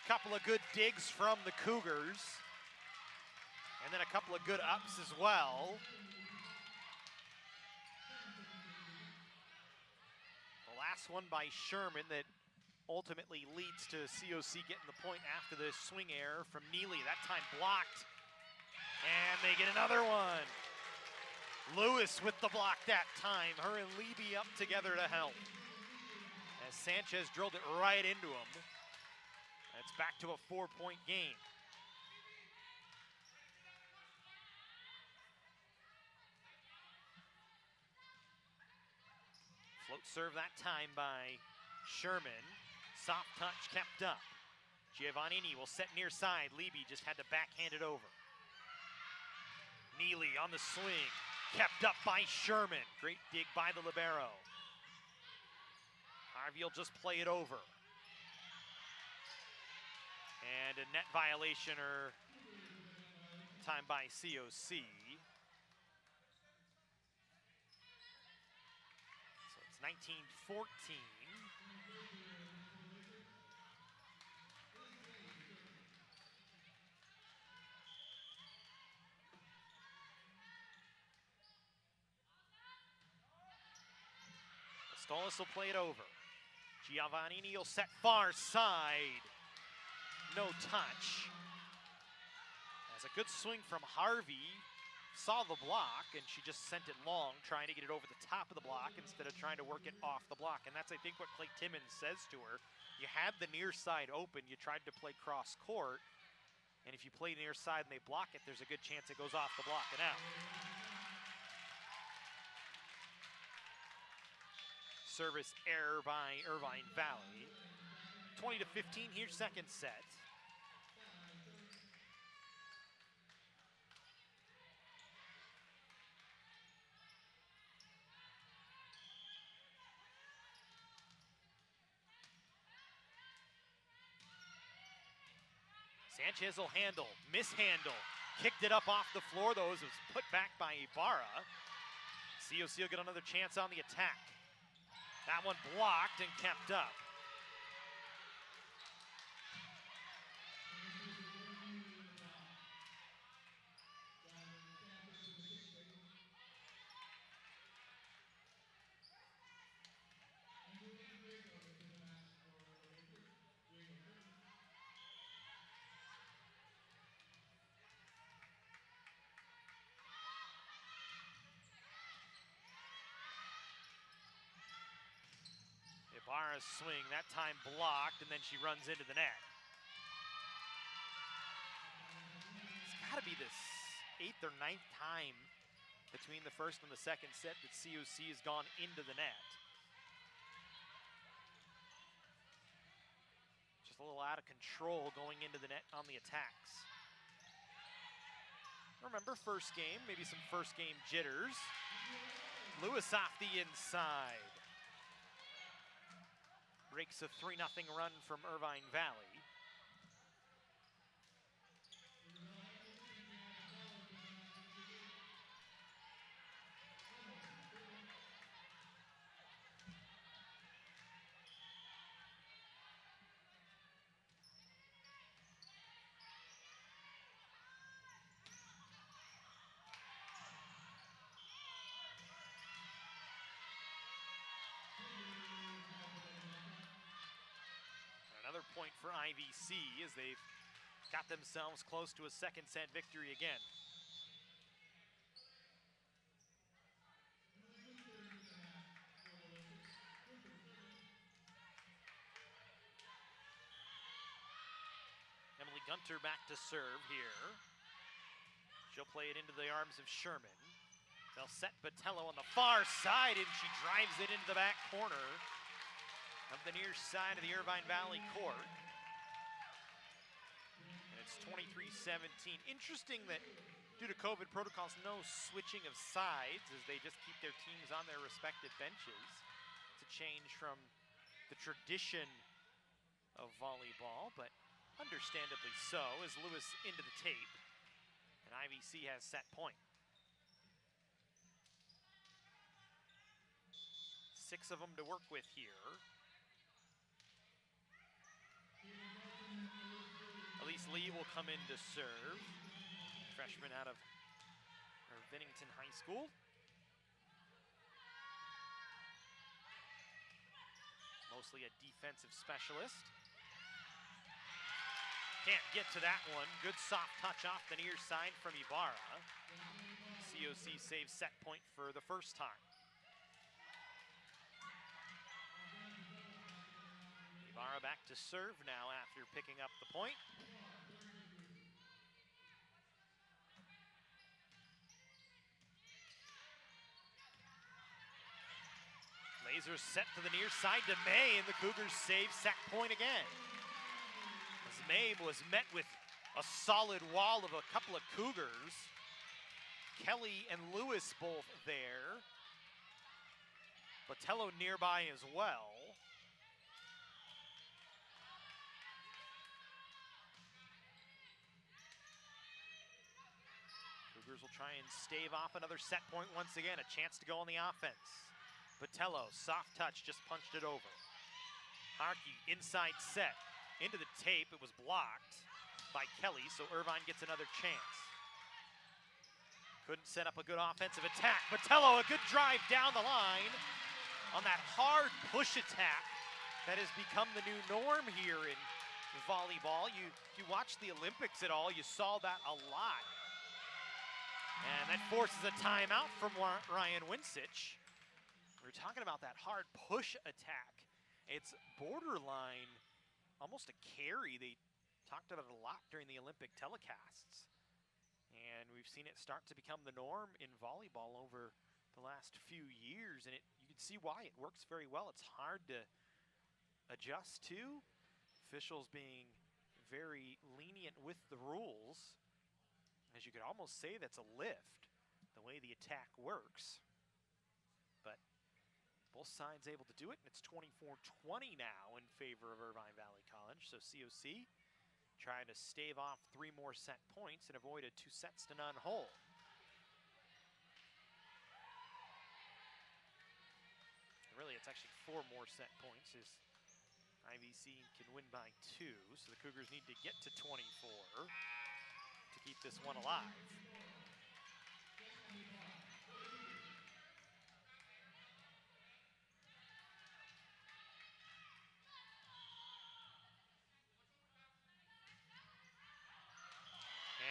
Couple of good digs from the Cougars, and then a couple of good ups as well. The last one by Sherman that ultimately leads to COC getting the point after the swing error from Neely. That time blocked, and they get another one. Lewis with the block that time. Her and Leby up together to help. As Sanchez drilled it right into him. It's back to a 4-point game. Float serve that time by Sherman. Soft touch kept up. Giovannini will set near side. Leby just had to backhand it over. Neely on the swing. Kept up by Sherman. Great dig by the libero. Harvey will just play it over. And a net violation or time by COC. So it's 19-14. Stolas will play it over. Giovannini will set far side. No touch. As a good swing from Harvey. Saw the block, and she just sent it long, trying to get it over the top of the block instead of trying to work it off the block. And that's, I think, what Clay Timmons says to her. You had the near side open. You tried to play cross court. And if you play near side and they block it, there's a good chance it goes off the block and out. Service error by Irvine Valley. 20-15 here, second set. Sanchez will handle, mishandle. Kicked it up off the floor, though, as it was put back by Ibarra. COC will get another chance on the attack. That one blocked and kept up. Ibarra's swing, that time blocked, and then she runs into the net. It's got to be the 8th or 9th time between the first and the second set that COC has gone into the net. Just a little out of control going into the net on the attacks. Remember, first game, maybe some first game jitters. Lewis off the inside. Breaks a 3-0 run from Irvine Valley. Another point for IVC as they've got themselves close to a second set victory again. Emily Gunter back to serve here. She'll play it into the arms of Sherman. They'll set Botello on the far side, and she drives it into the back corner of the near side of the Irvine Valley court. And it's 23-17. Interesting that due to COVID protocols, no switching of sides as they just keep their teams on their respective benches. It's a change from the tradition of volleyball, but understandably so, as Lewis into the tape. And IVC has set point. 6 of them to work with here. Elise Lee will come in to serve. Freshman out of Bennington High School. Mostly a defensive specialist. Can't get to that one. Good soft touch off the near side from Ibarra. COC saves set point for the first time. Ibarra back to serve now after picking up the point. Laser set to the near side to May, and the Cougars save set point again. As May was met with a solid wall of a couple of Cougars. Kelly and Lewis both there. Botello nearby as well. Cougars will try and stave off another set point once again. A chance to go on the offense. Botello, soft touch, just punched it over. Harkey, inside set. Into the tape, it was blocked by Kelly, so Irvine gets another chance. Couldn't set up a good offensive attack. Botello, a good drive down the line on that hard push attack that has become the new norm here in volleyball. You watch the Olympics at all, you saw that a lot. And that forces a timeout from Ryan Winsich. We're talking about that hard push attack. It's borderline, almost a carry. They talked about it a lot during the Olympic telecasts. And we've seen it start to become the norm in volleyball over the last few years. And you can see why. It works very well. It's hard to adjust to. Officials being very lenient with the rules. As you could almost say that's a lift, the way the attack works. But both sides able to do it, and it's 24-20 now in favor of Irvine Valley College. So COC trying to stave off 3 more set points and avoid a 2-0 hole. Really, it's actually 4 more set points as IVC can win by 2. So the Cougars need to get to 24 to keep this one alive.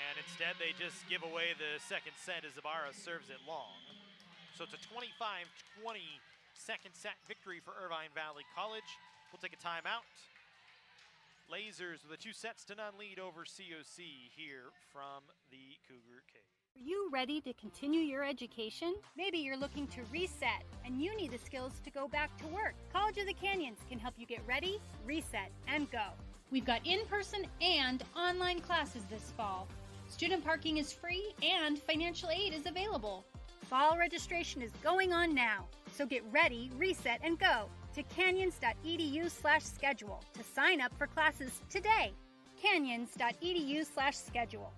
And instead, they just give away the second set as Ibarra serves it long. So it's a 25-20 second set victory for Irvine Valley College. We'll take a timeout. Lasers with a 2-0 lead over COC here from the Cougar Cage. Are you ready to continue your education? Maybe you're looking to reset and you need the skills to go back to work. College of the Canyons can help you get ready, reset, and go. We've got in-person and online classes this fall. Student parking is free and financial aid is available. Fall registration is going on now, so get ready, reset, and go to canyons.edu/schedule to sign up for classes today. canyons.edu/schedule.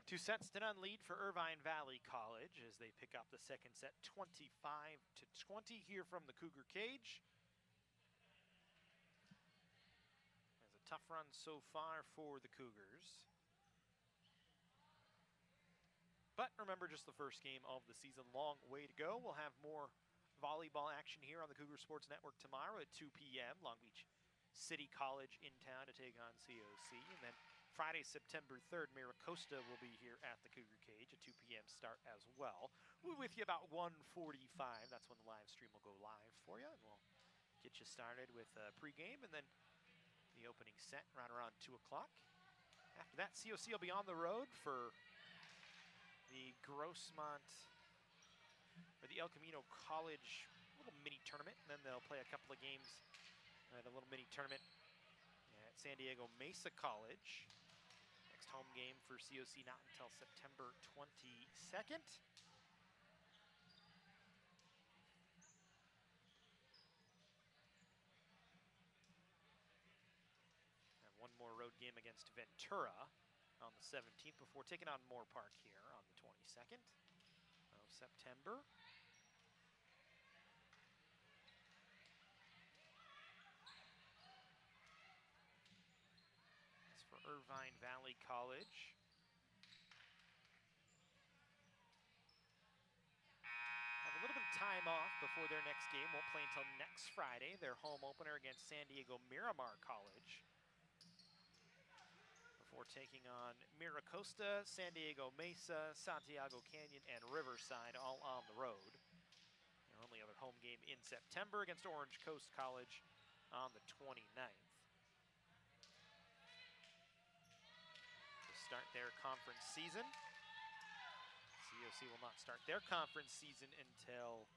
Two sets to none lead for Irvine Valley College as they pick up the second set 25-20 here from the Cougar cage. As a tough run so far for the Cougars. But remember, just the first game of the season, long way to go. We'll have more volleyball action here on the Cougar Sports Network tomorrow at 2 p.m. Long Beach City College in town to take on COC. And then Friday, September 3rd, Miracosta will be here at the Cougar Cage, a 2 p.m. start as well. We'll be with you about 1:45. That's when the live stream will go live for you. And we'll get you started with pregame and then the opening set right around 2 o'clock. After that, COC will be on the road for the Grossmont, or the El Camino College little mini tournament. And then they'll play a couple of games at a little mini tournament at San Diego Mesa College. Next home game for COC not until September 22nd. And one more road game against Ventura on the 17th before taking on Moore Park here on the 22nd of September. Irvine Valley College. Have a little bit of time off before their next game. Won't play until next Friday, their home opener against San Diego Miramar College. Before taking on Miracosta, San Diego Mesa, Santiago Canyon, and Riverside all on the road. Their only other home game in September against Orange Coast College on the 29th. Start their conference season. COC will not start their conference season until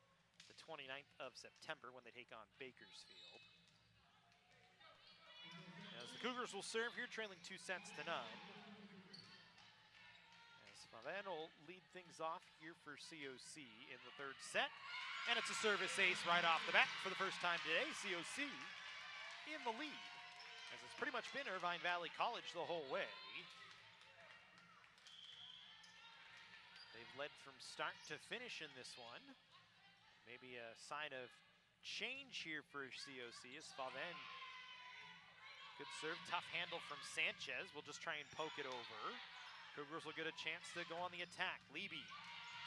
the 29th of September when they take on Bakersfield. As the Cougars will serve here, trailing 2 sets to none. As Faven will lead things off here for COC in the third set. And it's a service ace right off the bat for the first time today. COC in the lead, as it's pretty much been Irvine Valley College the whole way. They've led from start to finish in this one. Maybe a sign of change here for COC as Faven. Good serve, tough handle from Sanchez. We'll just try and poke it over. Cougars will get a chance to go on the attack. Leby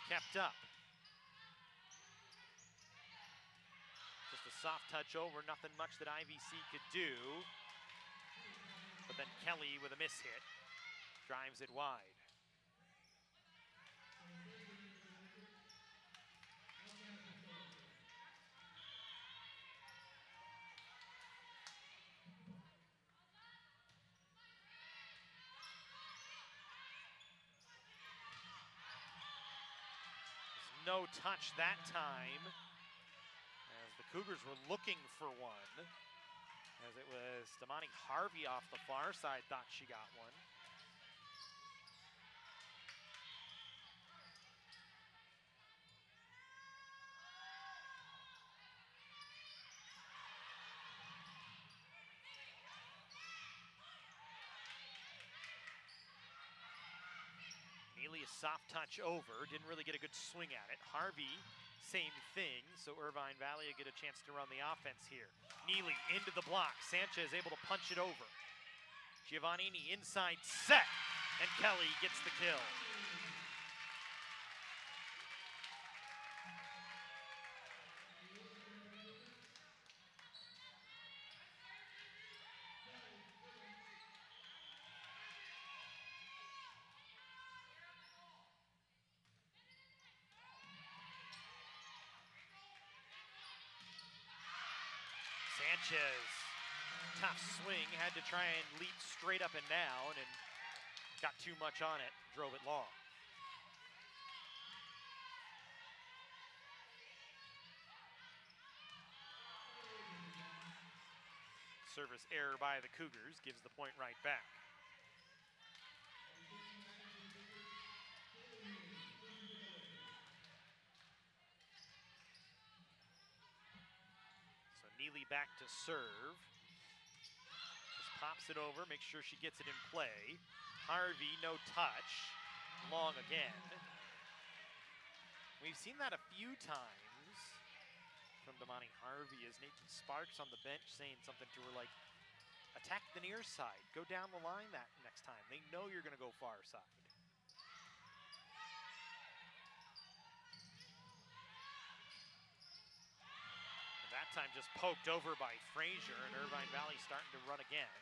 kept up. Just a soft touch over, nothing much that IVC could do. But then Kelly with a miss hit, drives it wide. No touch that time, as the Cougars were looking for one, as it was Damani Harvey off the far side, thought she got one. Neely a soft touch over, didn't really get a good swing at it. Harvey same thing, so Irvine Valley will get a chance to run the offense here. Neely into the block. Sanchez able to punch it over. Giovannini inside set, and Kelly gets the kill. Sanchez, tough swing, had to try and leap straight up and down and got too much on it, drove it long. Service error by the Cougars gives the point right back. So Neely back to serve. Just pops it over, makes sure she gets it in play. Harvey, no touch. Long again. We've seen that a few times from Damani Harvey as Nathan Sparks on the bench saying something to her like, attack the near side, go down the line that next time. They know you're gonna go far side. And that time just poked over by Frazier, and Irvine Valley starting to run again.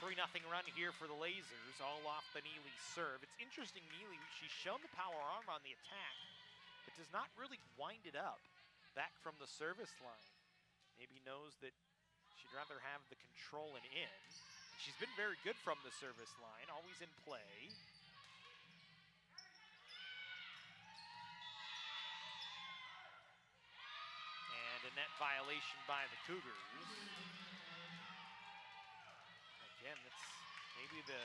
3-0 run here for the Lasers, all off the Neely serve. It's interesting, Neely, she's shown the power arm on the attack, but does not really wind it up back from the service line. Maybe knows that she'd rather have the control and in. She's been very good from the service line, always in play. And a net violation by the Cougars. Again, that's maybe the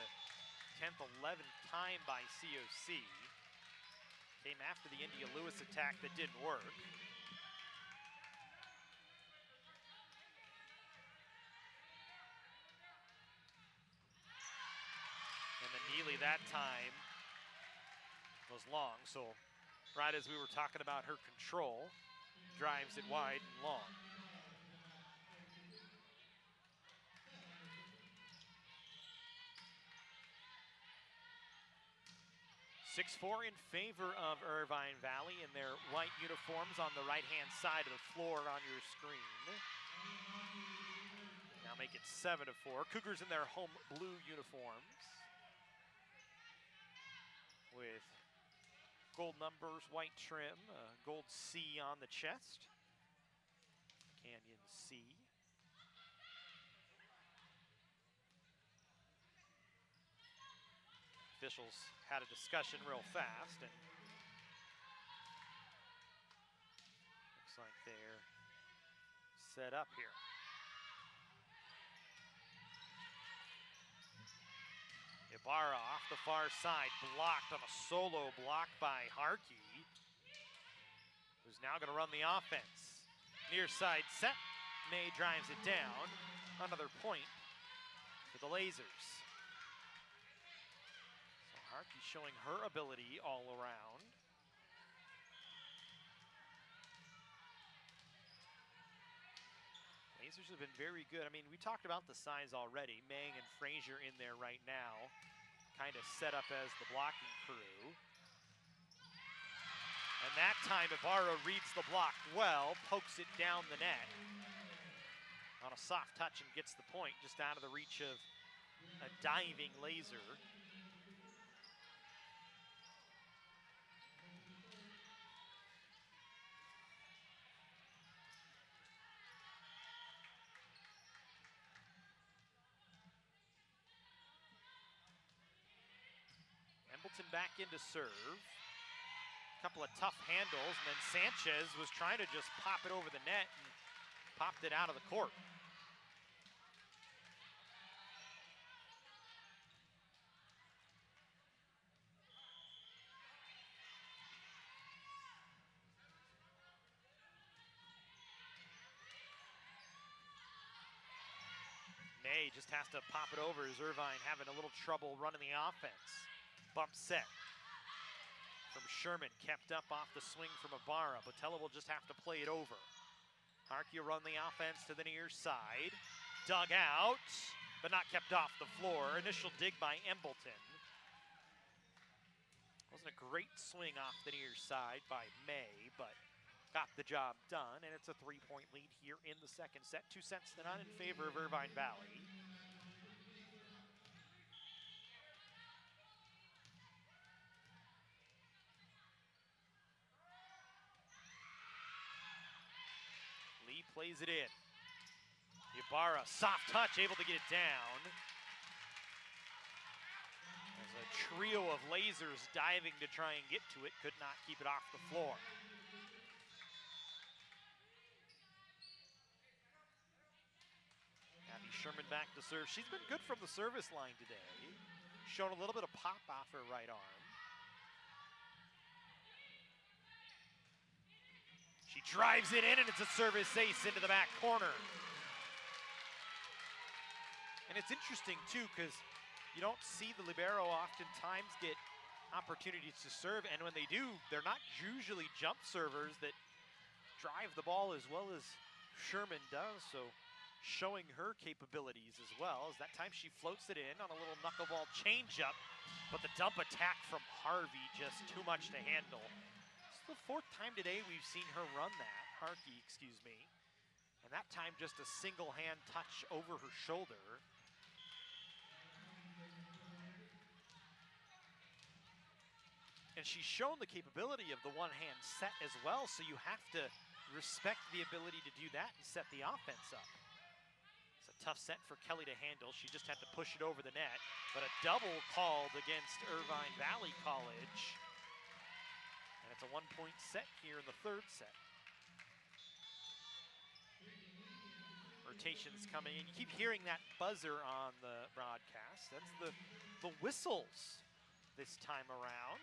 10th, 11th time by COC. Came after the India Lewis attack that didn't work. And then Neely that time was long, so right as we were talking about her control, drives it wide and long. 6-4 in favor of Irvine Valley in their white uniforms on the right-hand side of the floor on your screen. Now make it 7-4. Cougars in their home blue uniforms with gold numbers, white trim, gold C on the chest. Canyon C. Officials had a discussion real fast, and looks like they're set up here. Ibarra off the far side, blocked on a solo block by Harkey, who's now going to run the offense. Near side set, May drives it down. Another point for the Lasers. Harkey showing her ability all around. Lasers have been very good. I mean, we talked about the size already. Mang and Frazier in there right now, kind of set up as the blocking crew. And that time, Ibarra reads the block well, pokes it down the net on a soft touch and gets the point just out of the reach of a diving Laser. Embleton back into serve. A couple of tough handles, and then Sanchez was trying to just pop it over the net and popped it out of the court. May just has to pop it over as Irvine having a little trouble running the offense. Bump set from Sherman, kept up off the swing from Ibarra. Botello will just have to play it over. Harkey will run the offense to the near side. Dug out, but not kept off the floor. Initial dig by Embleton. Wasn't a great swing off the near side by May, but got the job done, and it's a 3-point lead here in the second set. 2 sets to none in favor of Irvine Valley. Lee plays it in. Ibarra, soft touch, able to get it down. As a trio of lasers diving to try and get to it, could not keep it off the floor. Abby Sherman back to serve. She's been good from the service line today. Shown a little bit of pop off her right arm. She drives it in, and it's a service ace into the back corner. And it's interesting, too, because you don't see the libero oftentimes get opportunities to serve, and when they do, they're not usually jump servers that drive the ball as well as Sherman does, so showing her capabilities as well. As that time she floats it in on a little knuckleball changeup, but the dump attack from Harvey just too much to handle. It's the 4th time today we've seen her run that, Harkey, excuse me, and that time just a single hand touch over her shoulder. And she's shown the capability of the one-hand set as well, so you have to respect the ability to do that and set the offense up. It's a tough set for Kelly to handle. She just had to push it over the net, but a double called against Irvine Valley College. And it's a 1-point set here in the 3rd set. Rotations coming in. You keep hearing that buzzer on the broadcast. That's the whistles this time around.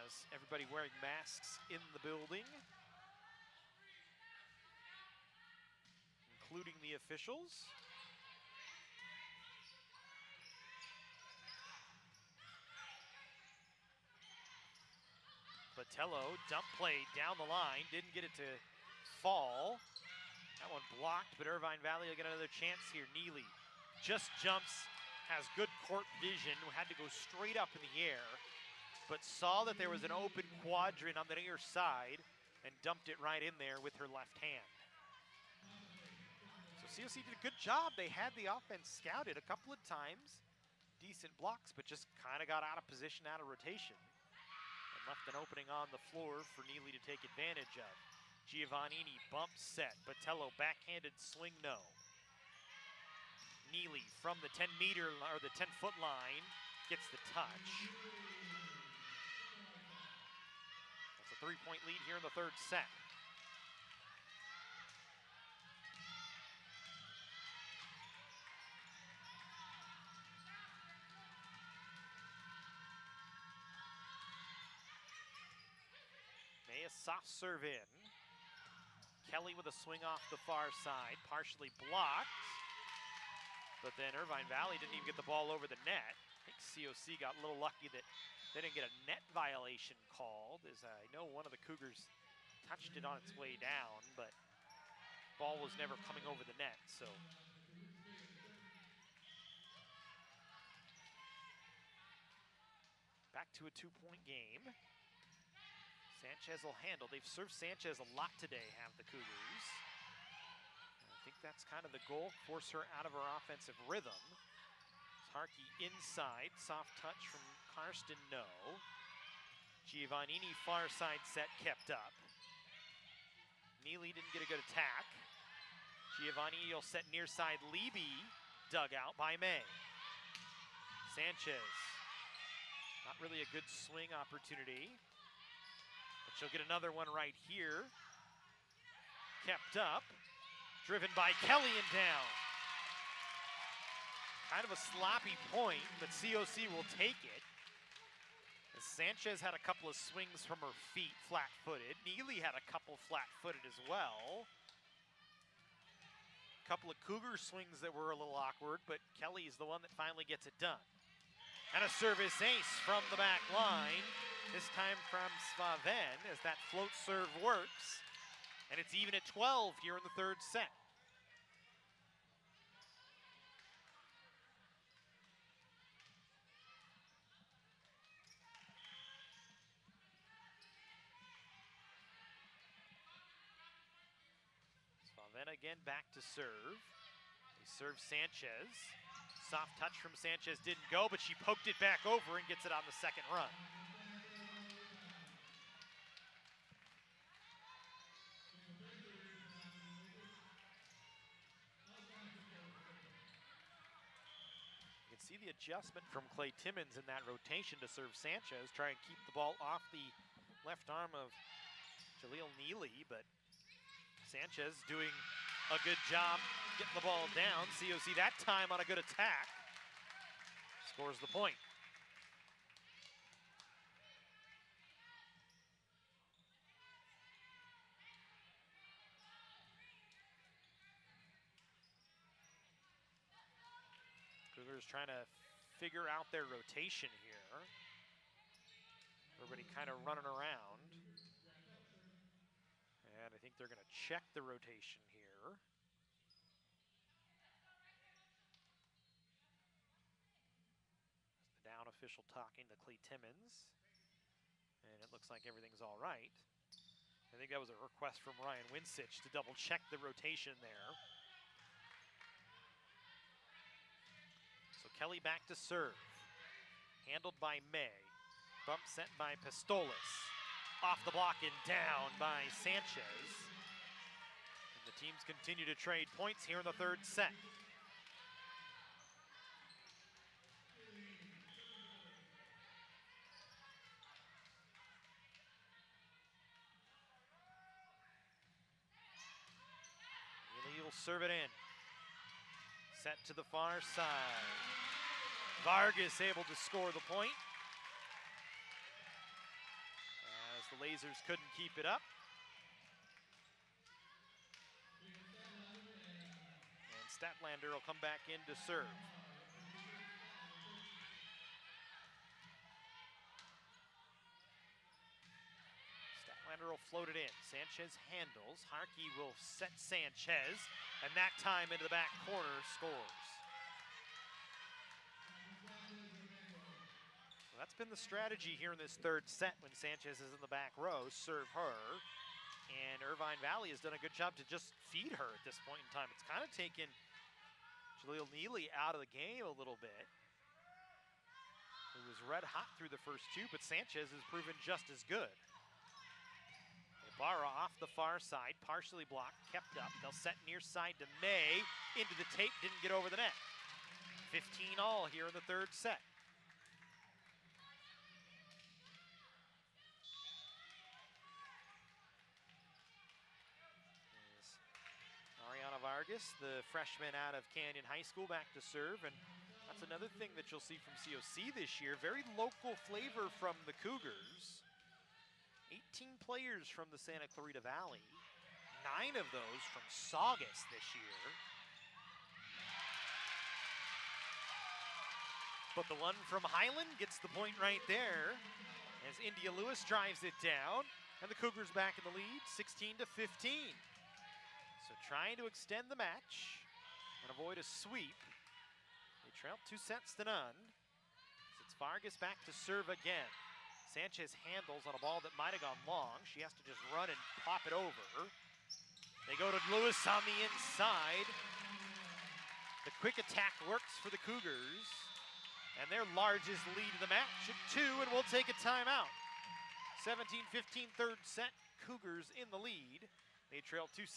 As everybody wearing masks in the building, including the officials. Botello, dump play down the line, didn't get it to fall. That one blocked, but Irvine Valley will get another chance here. Neely just jumps, has good court vision, had to go straight up in the air, but saw that there was an open quadrant on the near side and dumped it right in there with her left hand. So COC did a good job. They had the offense scouted a couple of times, decent blocks, but just kind of got out of position, out of rotation, and left an opening on the floor for Neely to take advantage of. Giovannini bump set, Botello backhanded swing no. Neely from the 10-meter or the 10-foot line gets the touch. That's a 3-point lead here in the 3rd set. May a soft serve in. Kelly with a swing off the far side, partially blocked. But then Irvine Valley didn't even get the ball over the net. I think COC got a little lucky that they didn't get a net violation called, as I know one of the Cougars touched it on its way down, but ball was never coming over the net, so. Back to a 2-point game. Sanchez will handle. They've served Sanchez a lot today, have the Cougars. I think that's kind of the goal, force her out of her offensive rhythm. Harkey inside, soft touch from Karsten, no. Giovannini far side set kept up. Neely didn't get a good attack. Giovannini will set near side, Leby dug out by May. Sanchez, not really a good swing opportunity. But she'll get another one right here. Kept up. Driven by Kelly and down. Kind of a sloppy point, but COC will take it. As Sanchez had a couple of swings from her feet, flat-footed. Neely had a couple flat-footed as well. A couple of Cougar swings that were a little awkward, but Kelly is the one that finally gets it done. And a service ace from the back line, this time from Svaven, as that float serve works. And it's even at 12 here in the third set. Svaven again back to serve. He serves Sanchez. Soft touch from Sanchez didn't go, but she poked it back over and gets it on the second run. You can see the adjustment from Clay Timmons in that rotation to serve Sanchez, try and keep the ball off the left arm of Jaleel Neely, but Sanchez doing a good job getting the ball down. COC that time on a good attack. Scores the point. Cougars trying to figure out their rotation here. Everybody kind of running around. And I think they're going to check the rotation here. The down official talking to Clay Timmons. And it looks like everything's all right. I think that was a request from Ryan Winsich to double check the rotation there. So Kelly back to serve. Handled by May. Bump sent by Pistolis. Off the block and down by Sanchez. And the teams continue to trade points here in the third set. Neely will serve it in. Set to the far side. Vargas able to score the point. The Lasers couldn't keep it up. And Statlander will come back in to serve. Statlander will float it in. Sanchez handles. Harkey will set Sanchez. And that time into the back corner scores. That's been the strategy here in this third set when Sanchez is in the back row. Serve her. And Irvine Valley has done a good job to just feed her at this point in time. It's kind of taken Jaleel Neely out of the game a little bit. He was red hot through the first two, but Sanchez has proven just as good. Ibarra off the far side, partially blocked, kept up. They'll set near side to May. Into the tape, didn't get over the net. 15 all here in the third set. Vargas, the freshman out of Canyon High School, back to serve, and that's another thing that you'll see from COC this year. Very local flavor from the Cougars. 18 players from the Santa Clarita Valley, 9 of those from Saugus this year. But the one from Highland gets the point right there as India Lewis drives it down, and the Cougars back in the lead, 16-15. So trying to extend the match and avoid a sweep. They trail 2-0. It's Vargas back to serve again. Sanchez handles on a ball that might have gone long. She has to just run and pop it over. They go to Lewis on the inside. The quick attack works for the Cougars. And their largest lead of the match at 2, and we'll take a timeout. 17-15 third set, Cougars in the lead. They trail 2-0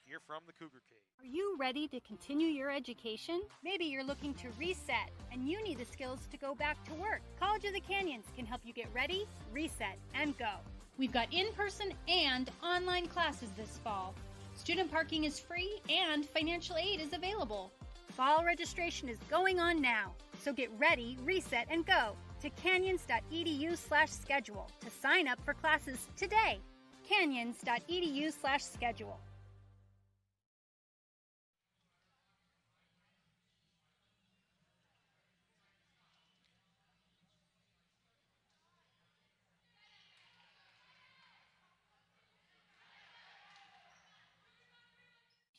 here from the Cougar Cage. Are you ready to continue your education? Maybe you're looking to reset and you need the skills to go back to work. College of the Canyons can help you get ready, reset, and go. We've got in-person and online classes this fall. Student parking is free and financial aid is available. Fall registration is going on now, so get ready, reset, and go to canyons.edu/schedule to sign up for classes today. canyons.edu/schedule.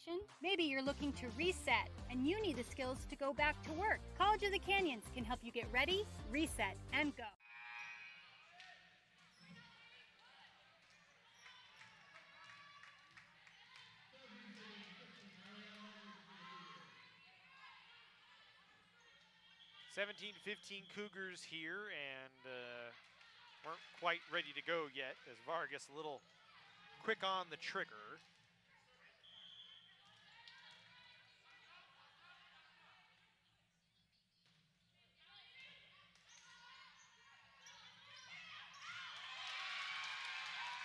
education? Maybe you're looking to reset and you need the skills to go back to work. College of the Canyons can help you get ready, reset, and go. (17-15) Cougars here, and weren't quite ready to go yet as Vargas a little quick on the trigger.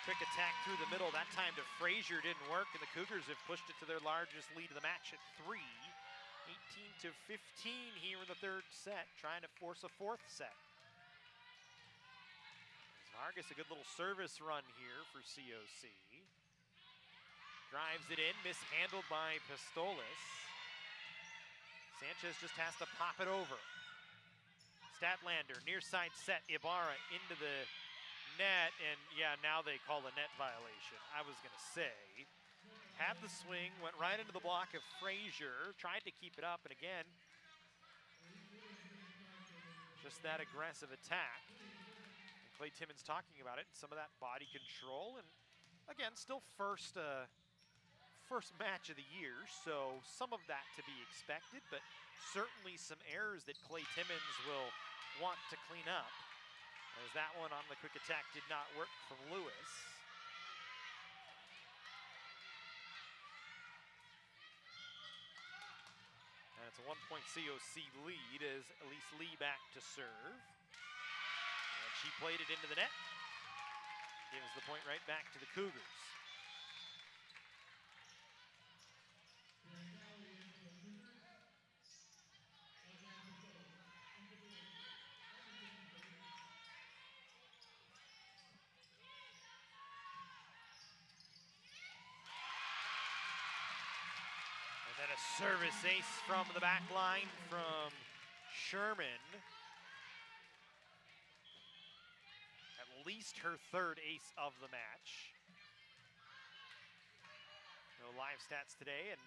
Quick attack through the middle, that time to Frazier didn't work, and the Cougars have pushed it to their largest lead of the match at 3. 18-15 here in the third set, trying to force a fourth set. Vargas, a good little service run here for COC. Drives it in, mishandled by Pistolas. Sanchez just has to pop it over. Statlander, near side set, Ibarra into the net, and yeah, now they call a net violation. I was gonna say, had the swing, went right into the block of Frazier, tried to keep it up, and again, just that aggressive attack. And Clay Timmons talking about it, and some of that body control, and again, still first match of the year, so some of that to be expected, but certainly some errors that Clay Timmons will want to clean up, as that one on the quick attack did not work from Lewis. And it's a 1-point COC lead as Elise Lee back to serve. And she played it into the net. Gives the point right back to the Cougars. And then a service ace from the back line from Sherman. At least her third ace of the match. No live stats today, and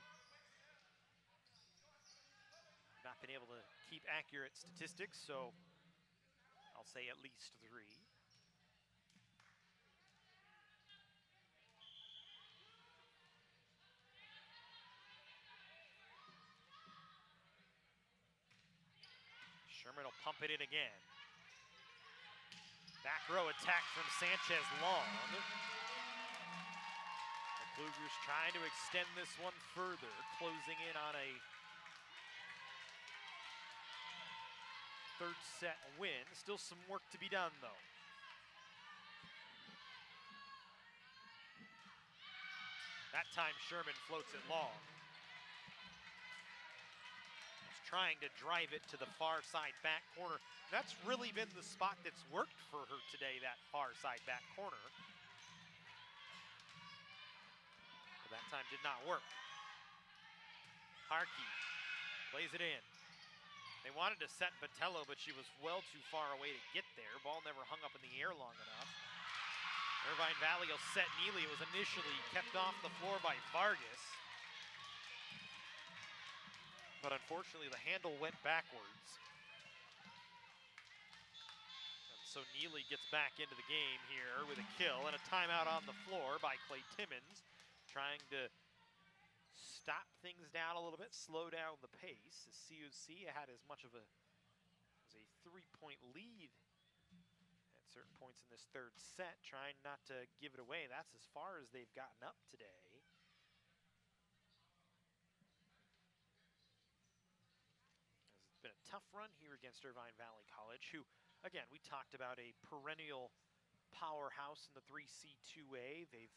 not been able to keep accurate statistics, so I'll say at least 3. Sherman will pump it in again. Back row attack from Sanchez long. The Cougars trying to extend this one further, closing in on a third set win. Still some work to be done though. That time Sherman floats it long. Trying to drive it to the far side back corner. That's really been the spot that's worked for her today, that far side back corner. But that time did not work. Harkey plays it in. They wanted to set Botello, but she was well too far away to get there. Ball never hung up in the air long enough. Irvine Valley will set Neely. It was initially kept off the floor by Vargas. But unfortunately, the handle went backwards. And so Neely gets back into the game here with a kill and a timeout on the floor by Clay Timmons, trying to stop things down a little bit, slow down the pace. As COC had as much of a 3-point lead at certain points in this third set, trying not to give it away. That's as far as they've gotten up today. It's been a tough run here against Irvine Valley College, who, again, we talked about a perennial powerhouse in the 3C2A. They've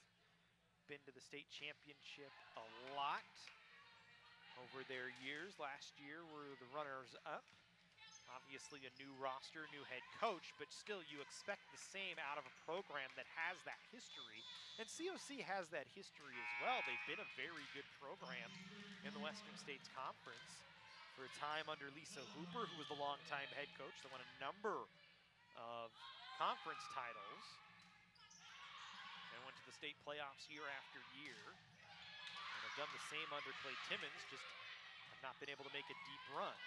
been to the state championship a lot over their years. Last year were the runners-up. Obviously a new roster, new head coach, but still you expect the same out of a program that has that history. And COC has that history as well. They've been a very good program in the Western States Conference for a time under Lisa Hooper, who was the longtime head coach that won a number of conference titles and went to the sate playoffs year after year. And of They've done the same under Clay Timmons, just have not been able to make a deep run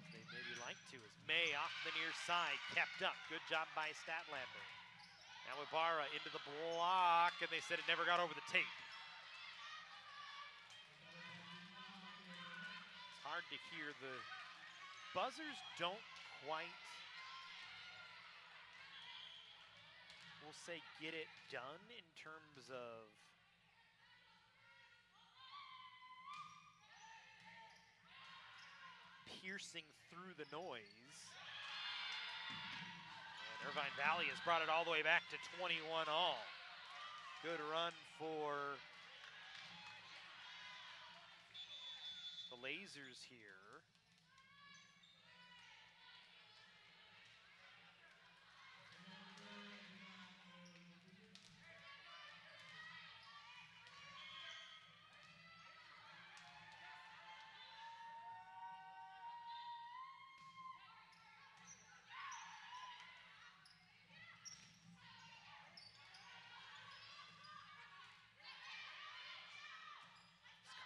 as they maybe like to. As May off the near side, kept up. Good job by Statlander. Now Ibarra into the block, and they said it never got over the tape. It's hard to hear. The buzzers don't quite, we'll say, get it done in terms of piercing through the noise. And Irvine Valley has brought it all the way back to 21 all. Good run for the Lasers here.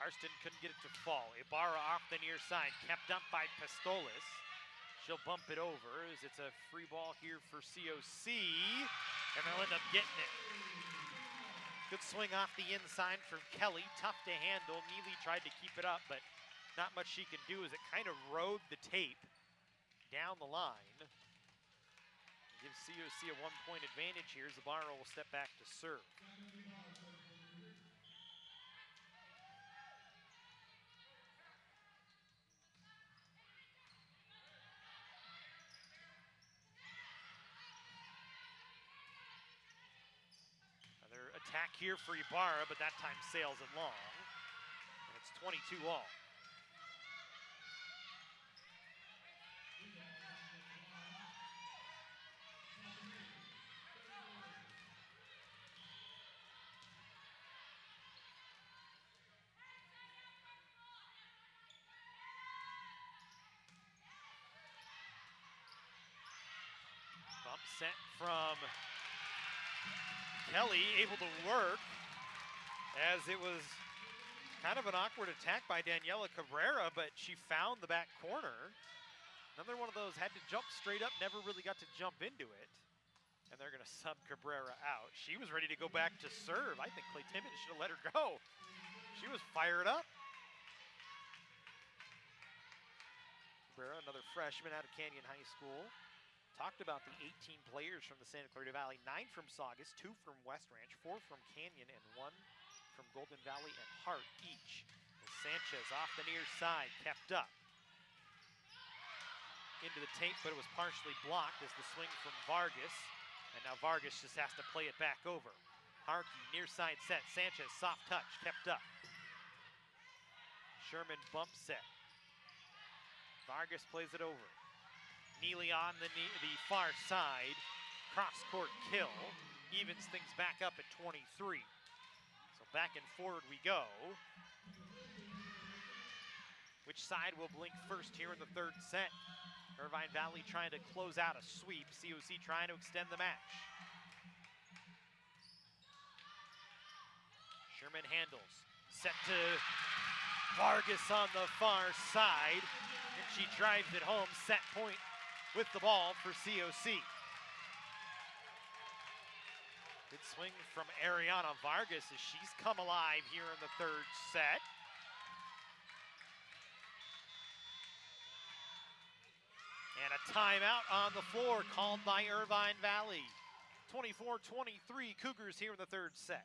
Karsten couldn't get it to fall. Ibarra off the near side, kept up by Pistolis. She'll bump it over as it's a free ball here for COC, and they'll end up getting it. Good swing off the inside from Kelly, tough to handle. Neely tried to keep it up, but not much she can do as it kind of rode the tape down the line. Gives COC a 1-point advantage here as Ibarra will step back to serve. Attack here for Ibarra, but that time sails it long. And it's 22 all. Bump set from Kelly, able to work as it was kind of an awkward attack by Daniela Cabrera, but she found the back corner. Another one of those had to jump straight up, never really got to jump into it. And they're gonna sub Cabrera out. She was ready to go back to serve. I think Clay Timmons should have let her go. She was fired up. Cabrera, another freshman out of Canyon High School. Talked about the 18 players from the Santa Clarita Valley, 9 from Saugus, 2 from West Ranch, 4 from Canyon, and 1 from Golden Valley and Hart each. As Sanchez off the near side, kept up. Into the tape, but it was partially blocked as the swing from Vargas. And now Vargas just has to play it back over. Harkey, near side set, Sanchez, soft touch, kept up. Sherman bump set. Vargas plays it over. Neely on the far side, cross-court kill, evens things back up at 23. So back and forward we go. Which side will blink first here in the third set? Irvine Valley trying to close out a sweep, COC trying to extend the match. Sherman handles, set to Vargas on the far side, and she drives it home, set point with the ball for COC. Good swing from Ariana Vargas as she's come alive here in the third set. And a timeout on the floor called by Irvine Valley. 24-23 Cougars here in the third set.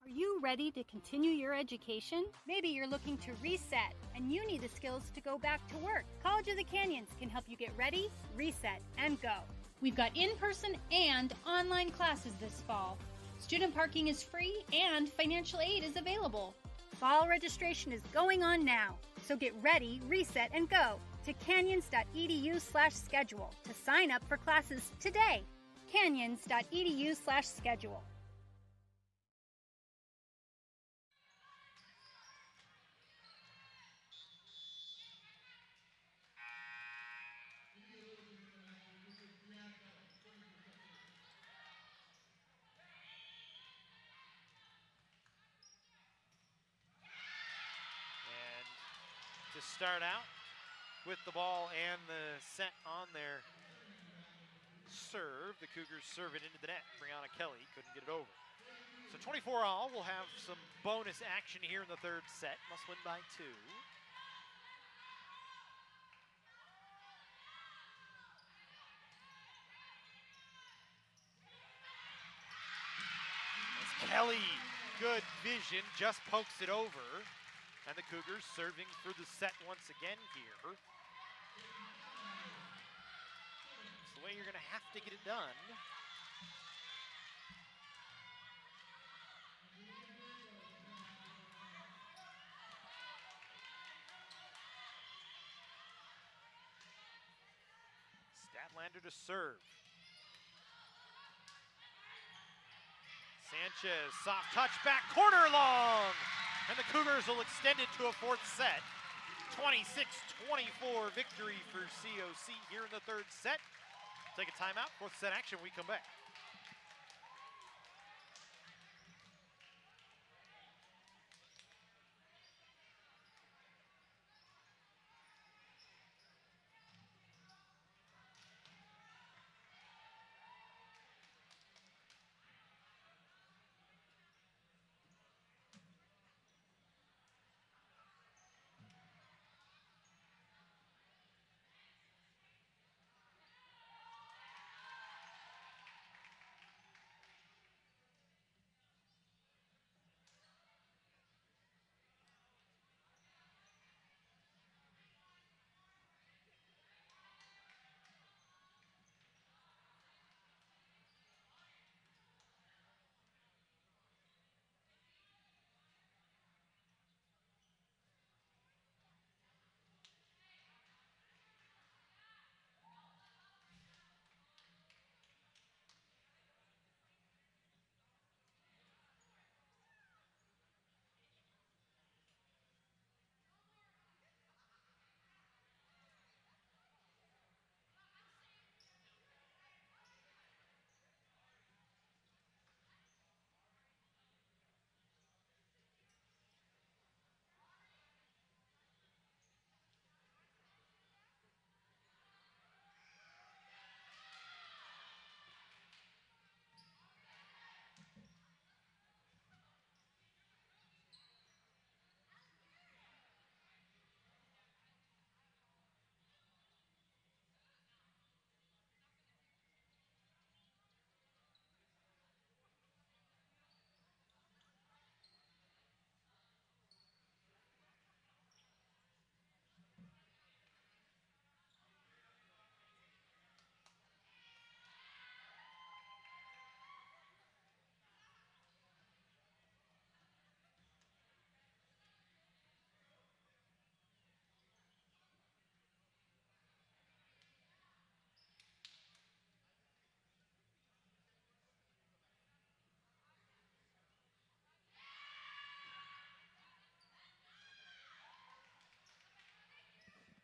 Are you ready to continue your education? Maybe you're looking to reset and you need the skills to go back to work. College of the Canyons can help you get ready, reset, and go. We've got in-person and online classes this fall. Student parking is free and financial aid is available. Fall registration is going on now, so get ready, reset, and go to canyons.edu/schedule to sign up for classes today. canyons.edu/schedule. start out with the ball and the set on their serve. The Cougars serve it into the net. Brianna Kelly couldn't get it over. So 24 all. We'll have some bonus action here in the third set. Must win by 2. As Kelly, good vision, just pokes it over. And the Cougars serving for the set once again here. It's the way you're going to have to get it done. Statlander to serve. Sanchez, soft touch, back corner long. And the Cougars will extend it to a fourth set. 26-24 victory for COC here in the third set. Take a timeout, fourth set action, we come back.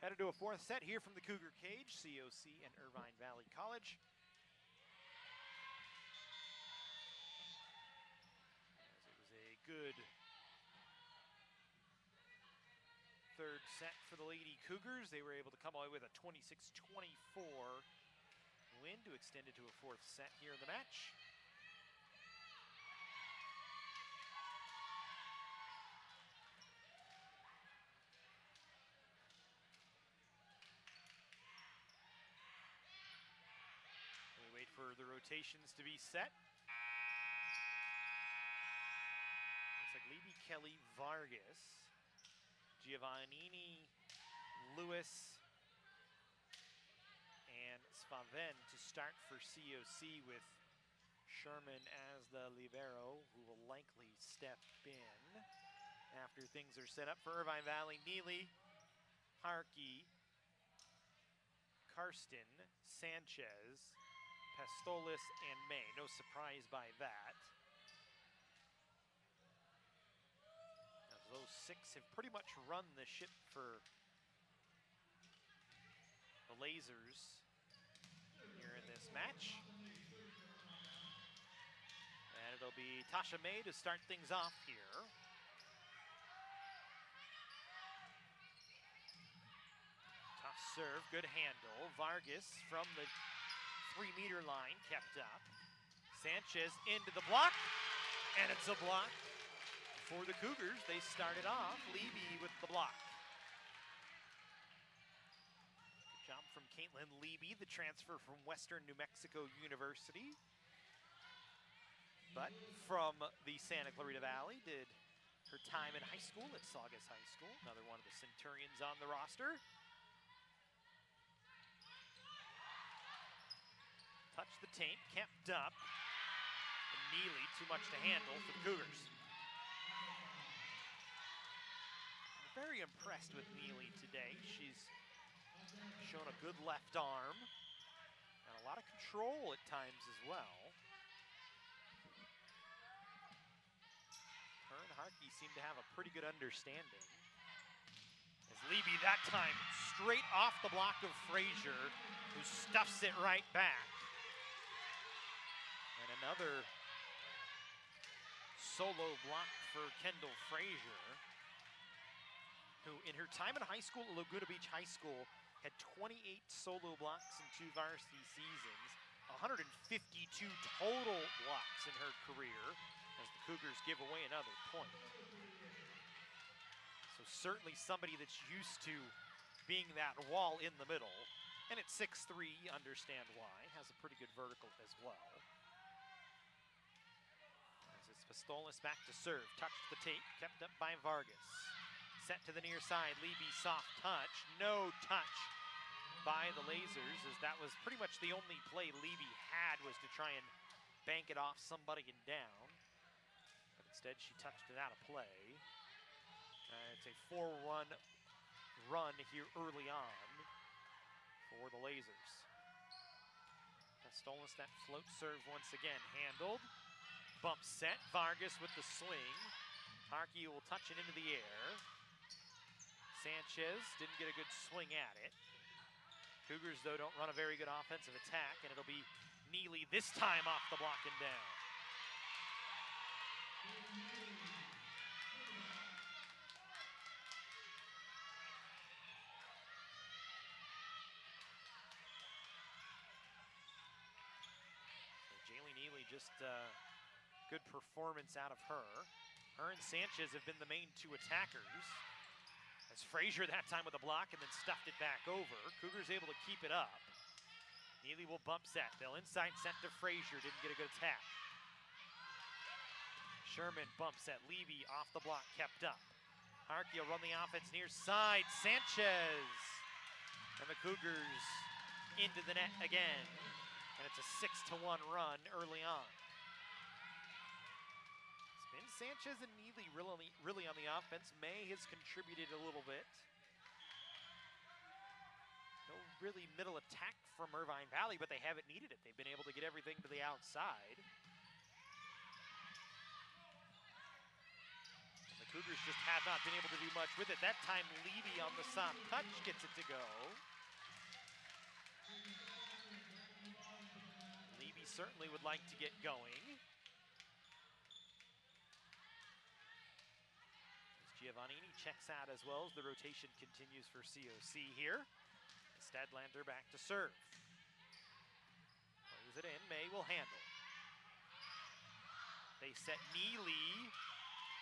Headed to a fourth set here from the Cougar Cage, COC and Irvine Valley College. As it was a good third set for the Lady Cougars. They were able to come away with a 26-24 win to extend it to a fourth set here in the match. Wait for the rotations to be set. Looks like Levy, Kelly, Vargas, Giovannini, Lewis, and Spaven to start for COC, with Sherman as the libero, who will likely step in after things are set up for Irvine Valley. Neely, Harkey, Karsten, Sanchez, Pastolis, and May. No surprise by that. Now, those 6 have pretty much run the ship for the Lasers here in this match. And it'll be Tasha May to start things off here. serve, good handle. Vargas from the 3-meter line, kept up. Sanchez into the block, and it's a block for the Cougars. They started off, Levy with the block. Good job from Caitlin Levy, the transfer from Western New Mexico University. But from the Santa Clarita Valley, did her time in high school at Saugus High School. Another one of the Centurions on the roster. Touched the taint, kept up. And Neely, too much to handle for the Cougars. I'm very impressed with Neely today. She's shown a good left arm and a lot of control at times as well. Her and Harkey seem to have a pretty good understanding. As Levy that time straight off the block of Frazier, who stuffs it right back. And another solo block for Kendall Frazier, who in her time in high school at Laguna Beach High School had 28 solo blocks in 2 varsity seasons, 152 total blocks in her career, as the Cougars give away another point. So certainly somebody that's used to being that wall in the middle, and at 6'3", you understand why, has a pretty good vertical as well. As it's Pistolas back to serve, touched the tape, kept up by Vargas. Set to the near side, Levy soft touch, no touch by the Lasers, as that was pretty much the only play Levy had, was to try and bank it off somebody and down. Instead, she touched it out of play. It's a 4-1 run here early on for the Lasers. Pistolas, that float serve once again handled. Bump set, Vargas with the swing. Harkey will touch it into the air. Sanchez didn't get a good swing at it. Cougars, though, don't run a very good offensive attack, and it'll be Neely this time off the block and down. Jaylee Neely, just good performance out of her. Her and Sanchez have been the main 2 attackers. As Frazier that time with a block and then stuffed it back over. Cougars able to keep it up. Neely will bump set. They'll inside set to Frazier, didn't get a good attack. Sherman bumps set, Levy off the block, kept up. Harkey will run the offense near side, Sanchez. And the Cougars into the net again. And it's a 6-1 run early on. It's been Sanchez and Neely really on the offense. May has contributed a little bit. No really middle attack from Irvine Valley, but they haven't needed it. They've been able to get everything to the outside. And the Cougars just have not been able to do much with it. That time Levy on the soft touch gets it to go. Levy certainly would like to get going. As Giovannini checks out as well as the rotation continues for COC here. Stadlander back to serve. Plays it in, May will handle. They set Neely,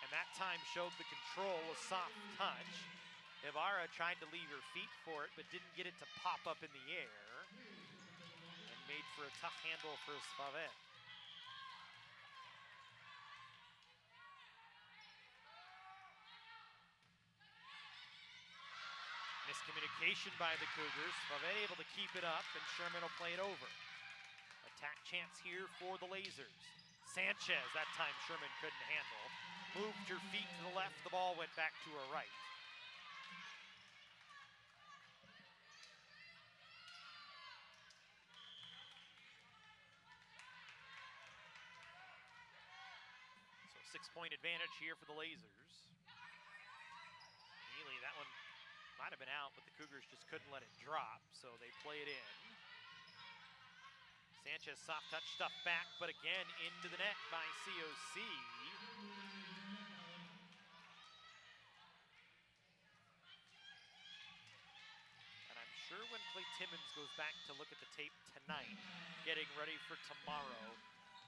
and that time showed the control, a soft touch. Ibarra tried to leave her feet for it, but didn't get it to pop up in the air. And made for a tough handle for Spavet. Miscommunication by the Cougars. Spavet able to keep it up, and Sherman will play it over. Attack chance here for the Lasers. Sanchez, that time Sherman couldn't handle. Moved her feet to the left, the ball went back to her right. So 6-point advantage here for the Lasers. Neely, that one might have been out, but the Cougars just couldn't let it drop, so they play it in. Sanchez soft touch stuff back, but again into the net by COC. And I'm sure Timmons goes back to look at the tape tonight, getting ready for tomorrow.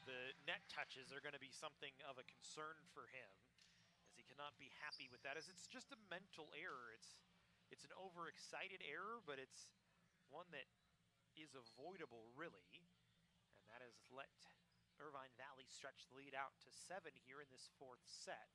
The net touches are going to be something of a concern for him, as he cannot be happy with that, as it's just a mental error. It's an overexcited error, but it's one that is avoidable, really. And that has let Irvine Valley stretch the lead out to 7 here in this fourth set.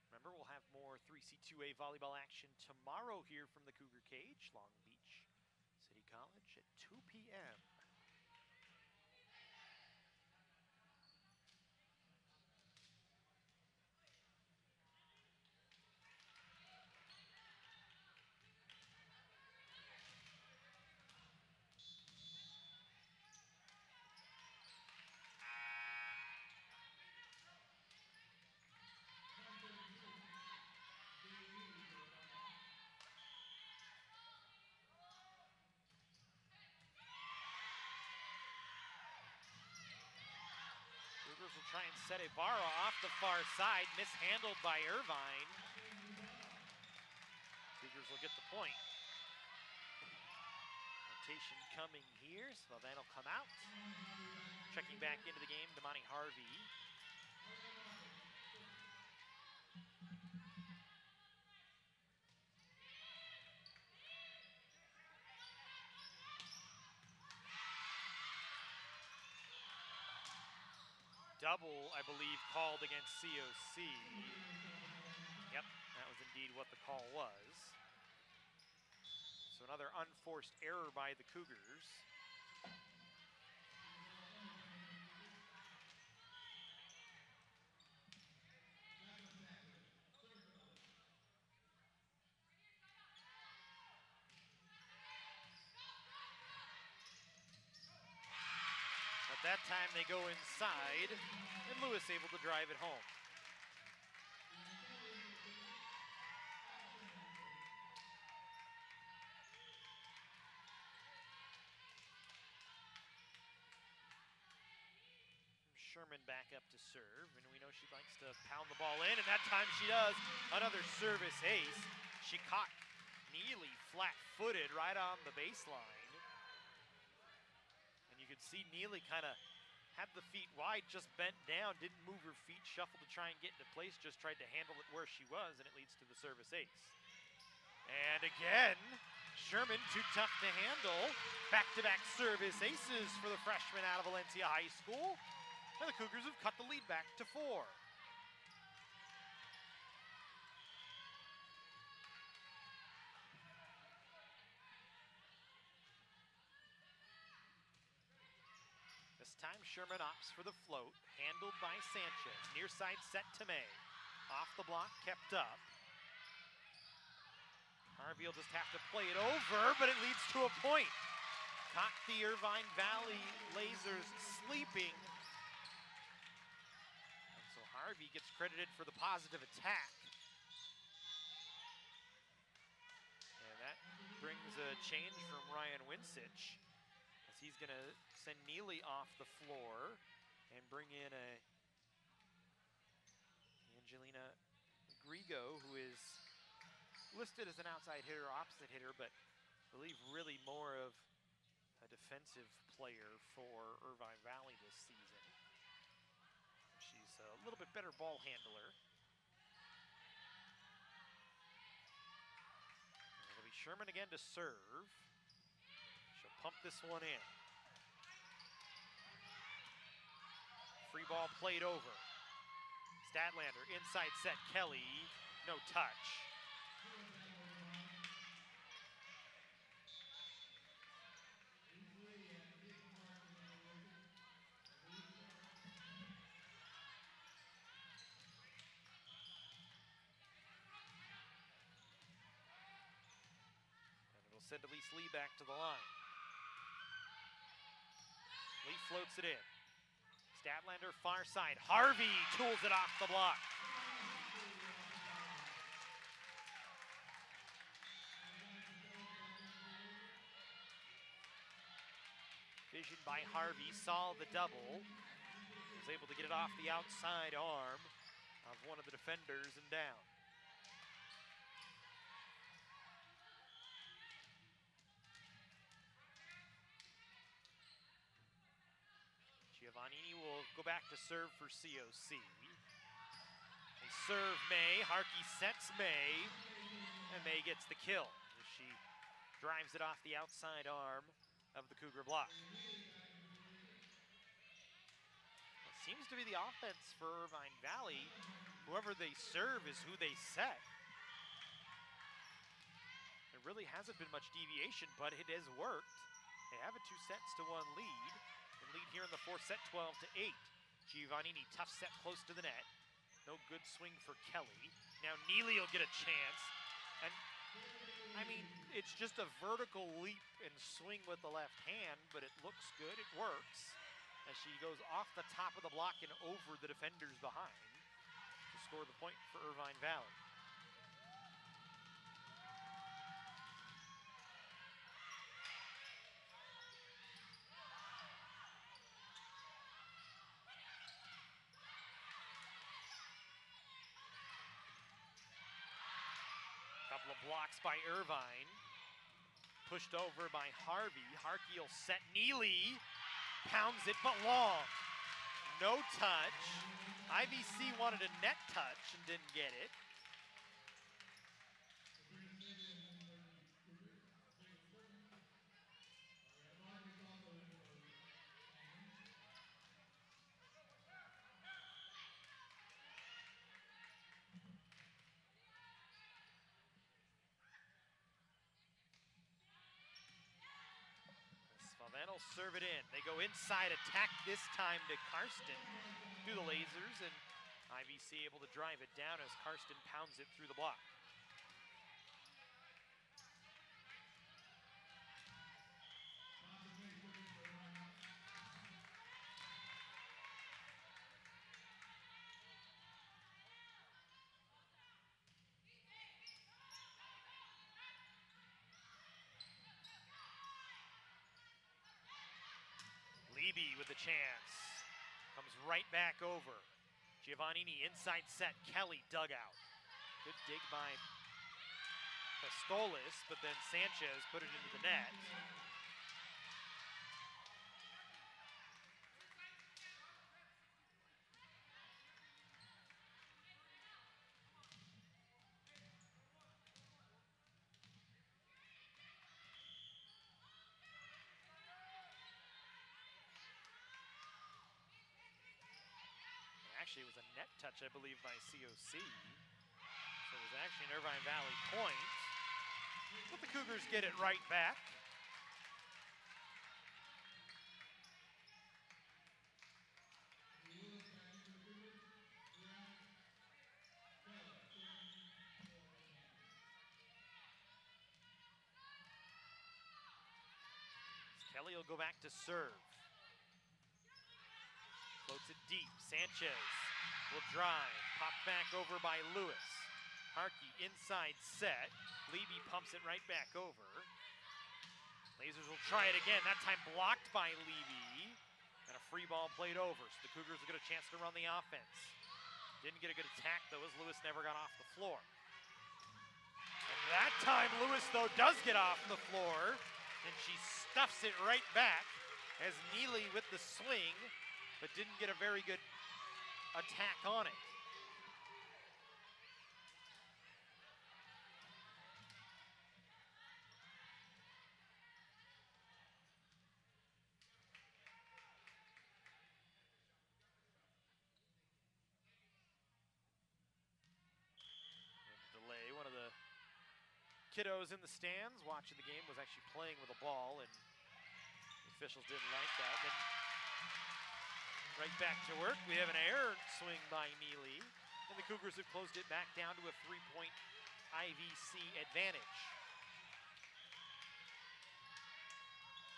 Remember, we'll have more 3C2A volleyball action tomorrow here from the Cougar Cage, Long Beach City College at 2 p.m. Cougars will try and set Ibarra off the far side, mishandled by Irvine. Cougars will get the point. Rotation coming here, so Van will come out. Checking back into the game, Damani Harvey. Double, I believe, called against COC. Yep, that was indeed what the call was. So another unforced error by the Cougars. At that time, they go inside, and Lewis able to drive it home. Sherman back up to serve, and we know she likes to pound the ball in, and that time she does. Another service ace. She caught Neely flat-footed right on the baseline. And you could see Neely kind of had the feet wide, just bent down, didn't move her feet, shuffled to try and get into place, just tried to handle it where she was, and it leads to the service ace. And again, Sherman too tough to handle. Back-to-back service aces for the freshman out of Valencia High School. And the Cougars have cut the lead back to 4. This time Sherman opts for the float, handled by Sanchez. Near side set to May. Off the block, kept up. Harvey will just have to play it over, but it leads to a point. Caught the Irvine Valley Lasers sleeping. So Harvey gets credited for the positive attack. And that brings a change from Ryan Winsich, as he's gonna send Neely off the floor and bring in Angelina Grigo, who is listed as an outside hitter, opposite hitter, but I believe really more of a defensive player for Irvine Valley this season. She's a little bit better ball handler. And it'll be Sherman again to serve. She'll pump this one in. Free ball played over. Stadlander inside set, Kelly, no touch. It'll send Elise Lee back to the line. Lee floats it in. Stadlander far side. Harvey tools it off the block. evasion by Harvey, saw the double, was able to get it off the outside arm of one of the defenders and down. Giovannini will go back to serve for COC. They serve May, Harkey sets May, and May gets the kill as she drives it off the outside arm of the Cougar block. It seems to be the offense for Irvine Valley. Whoever they serve is who they set. There really hasn't been much deviation, but it has worked. They have a 2-1 lead. And lead here in the fourth set, 12-8. Giovannini, tough set close to the net. No good swing for Kelly. Now Neely will get a chance. And I mean, it's just a vertical leap and swing with the left hand, but it looks good, it works. As she goes off the top of the block and over the defenders behind to score the point for Irvine Valley. Couple of blocks by Irvine. Pushed over by Harvey. Harkey will set Neely. Pounds it, but long. No touch. IVC wanted a net touch and didn't get it. Svaven will serve it in. They go inside, attack this time to Karsten through the lasers, and IVC able to drive it down as Karsten pounds it through the block. Leby with the chance. Comes right back over. Giovannini inside set. Kelly dug out. Good dig by Pastolis, but then Sanchez put it into the net. Actually, it was a net touch, I believe, by COC. So it was actually an Irvine Valley point. But the Cougars get it right back. Kelly will go back to serve. Floats it deep. Sanchez will drive. Popped back over by Lewis. Harkey inside set. Leby pumps it right back over. Lasers will try it again. That time blocked by Leby. And a free ball played over. So the Cougars will get a chance to run the offense. Didn't get a good attack though, as Lewis never got off the floor. And that time Lewis though does get off the floor. And she stuffs it right back as Neely with the swing, but didn't get a very good attack on it. Delay, one of the kiddos in the stands watching the game was actually playing with a ball, and the officials didn't like that. Then right back to work. We have an air swing by Neely, and the Cougars have closed it back down to a 3-point IVC advantage.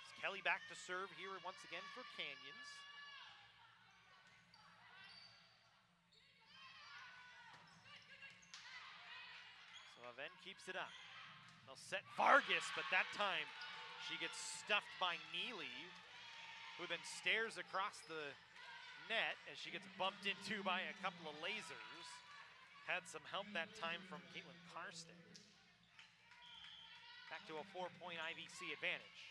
It's Kelly back to serve here once again for Canyons. So Aven keeps it up. They'll set Vargas, but that time she gets stuffed by Neely. who then stares across the net as she gets bumped into by a couple of lasers. Had some help that time from Caitlin Karsten. Back to a 4-point IVC advantage.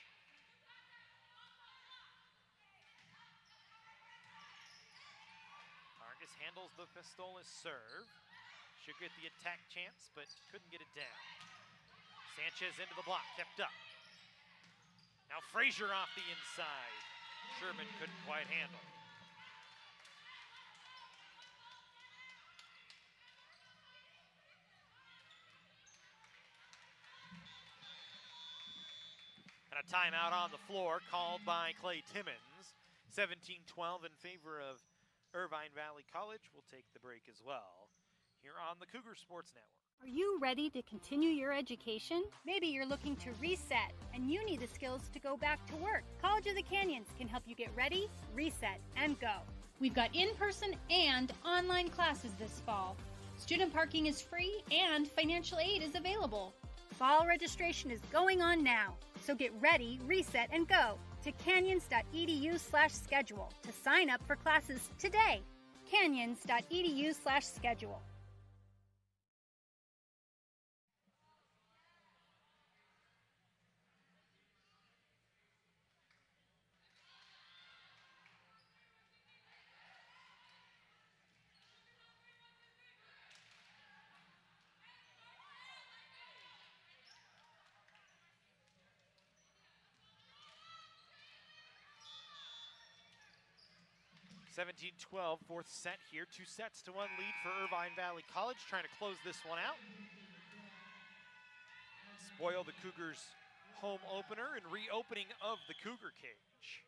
Vargas handles the Pistolas serve. Should get the attack chance, but couldn't get it down. Sanchez into the block, kept up. Now Frazier off the inside. Sherman couldn't quite handle. And a timeout on the floor called by Clay Timmons. 17-12 in favor of Irvine Valley College. We'll take the break as well here on the Cougar Sports Network. Are you ready to continue your education? Maybe you're looking to reset and you need the skills to go back to work. College of the Canyons can help you get ready, reset, and go. We've got in-person and online classes this fall. Student parking is free and financial aid is available. Fall registration is going on now, so get ready, reset, and go to canyons.edu/schedule to sign up for classes today. canyons.edu/schedule. (17-12), fourth set here. 2-1 lead for Irvine Valley College, trying to close this one out. Spoil the Cougars' home opener and reopening of the Cougar Cage.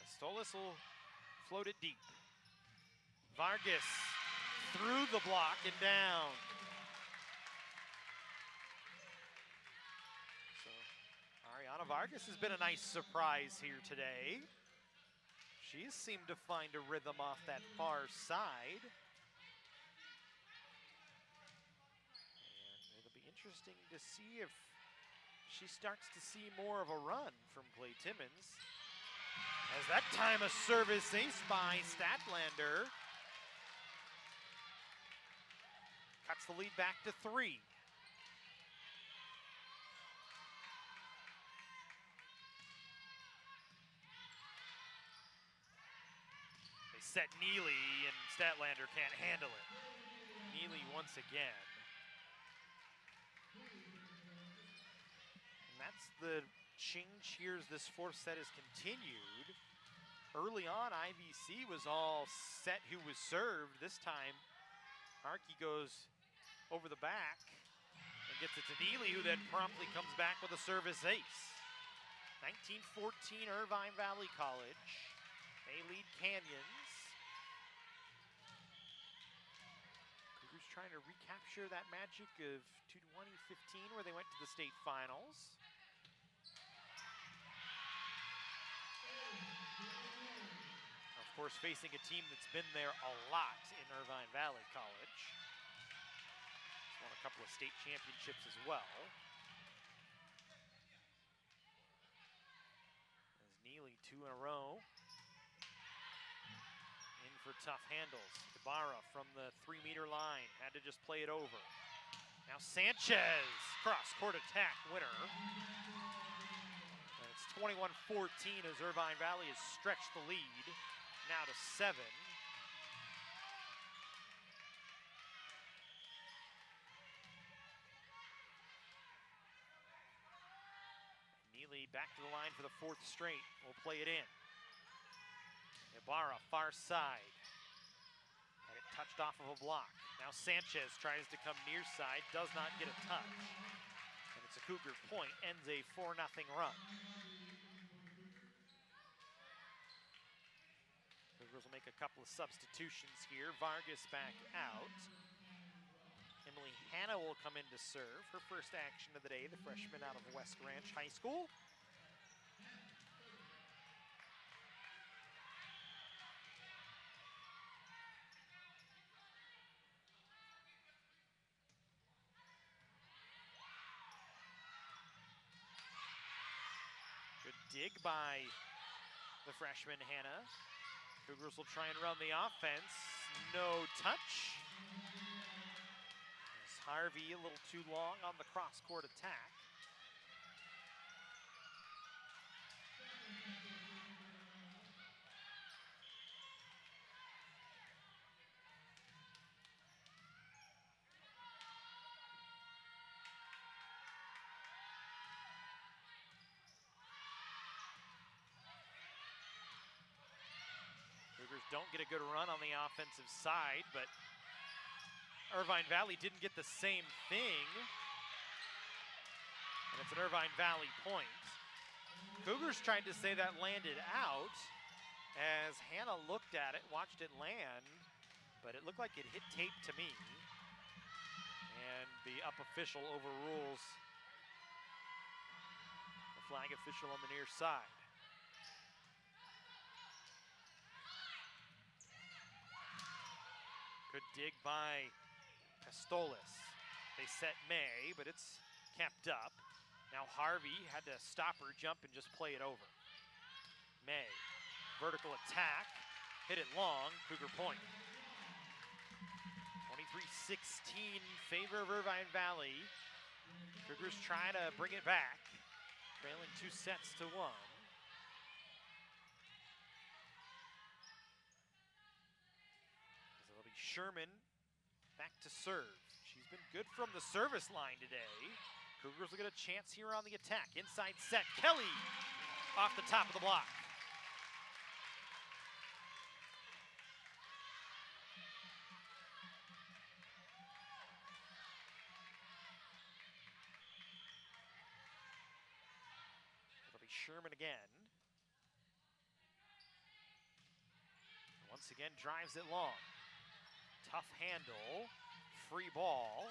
Pistolas will float it deep. Vargas through the block and down. Vargas has been a nice surprise here today. She's seemed to find a rhythm off that far side. And it'll be interesting to see if she starts to see more of a run from Clay Timmons. As that time a service ace by Statlander. Cuts the lead back to 3. Set Neely, and Statlander can't handle it. Neely once again. And that's the change here as this fourth set has continued. Early on, IVC was all set who was served. This time, Harkey goes over the back and gets it to Neely, who then promptly comes back with a service ace. 19-14 Irvine Valley College. They lead Canyons. Trying to recapture that magic of 2015 where they went to the state finals. Of course, facing a team that's been there a lot in Irvine Valley College. It's won a couple of state championships as well. As Neely 2 in a row. For tough handles. Ibarra from the 3-meter line had to just play it over. Now Sanchez, cross-court attack winner. And it's 21-14 as Irvine Valley has stretched the lead now to 7. Neely back to the line for the 4th straight. Will play it in. Ibarra, far side. Had it touched off of a block. Now Sanchez tries to come near side, does not get a touch. And it's a Cougar point, ends a 4-0 run. Cougars will make a couple of substitutions here. Vargas back out. Emily Hanna will come in to serve. Her first action of the day, the freshman out of West Ranch High School. dig by the freshman, Hannah. Cougars will try and run the offense. No touch. As Harvey a little too long on the cross-court attack. Cougars don't get a good run on the offensive side, but Irvine Valley didn't get the same thing. And it's an Irvine Valley point. Cougars tried to say that landed out as Hannah looked at it, watched it land, but it looked like it hit tape to me. And the up official overrules the flag official on the near side. Good dig by Pistolis. They set May, but it's kept up. Now Harvey had to stop her jump and just play it over. May, vertical attack, hit it long, Cougar point. 23-16, favor of Irvine Valley. Cougars try to bring it back, trailing 2-1. It'll be Sherman back to serve. She's been good from the service line today. Cougars will get a chance here on the attack. Inside set, Kelly off the top of the block. It'll be Sherman again. Once again, drives it long. Tough handle, free ball.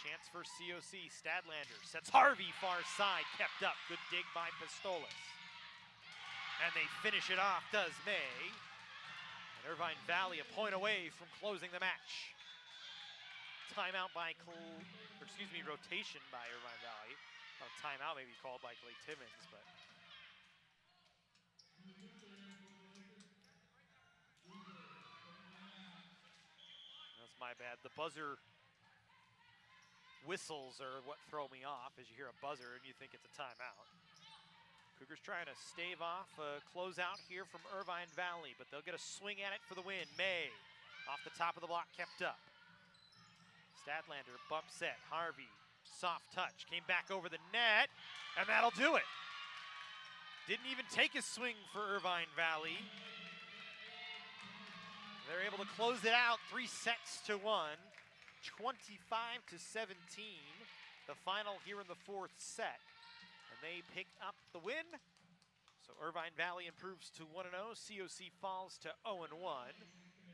Chance for COC, Stadlander sets Harvey far side, kept up. Good dig by Pistolis. And they finish it off, does May. And Irvine Valley a point away from closing the match. Timeout by, rotation by Irvine Valley. Well, timeout may be called by Clay Timmons, but. That's my bad. The buzzer whistles are what throw me off as you hear a buzzer and you think it's a timeout. Cougars trying to stave off a closeout here from Irvine Valley, but they'll get a swing at it for the win. May, off the top of the block, kept up. Stadlander, bump set, Harvey, soft touch, came back over the net, and that'll do it. Didn't even take a swing for Irvine Valley. They're able to close it out 3-1. 25-17, the final here in the fourth set. And they pick up the win. So Irvine Valley improves to 1-0. COC falls to 0-1.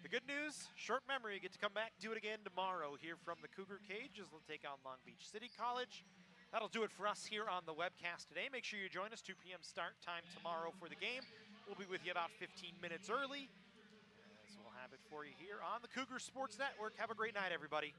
The good news, short memory, you get to come back, do it again tomorrow here from the Cougar Cage as they'll take on Long Beach City College. That'll do it for us here on the webcast today. Make sure you join us, 2 p.m. start time tomorrow for the game. We'll be with you about 15 minutes early. So we'll have it for you here on the Cougar Sports Network. Have a great night, everybody.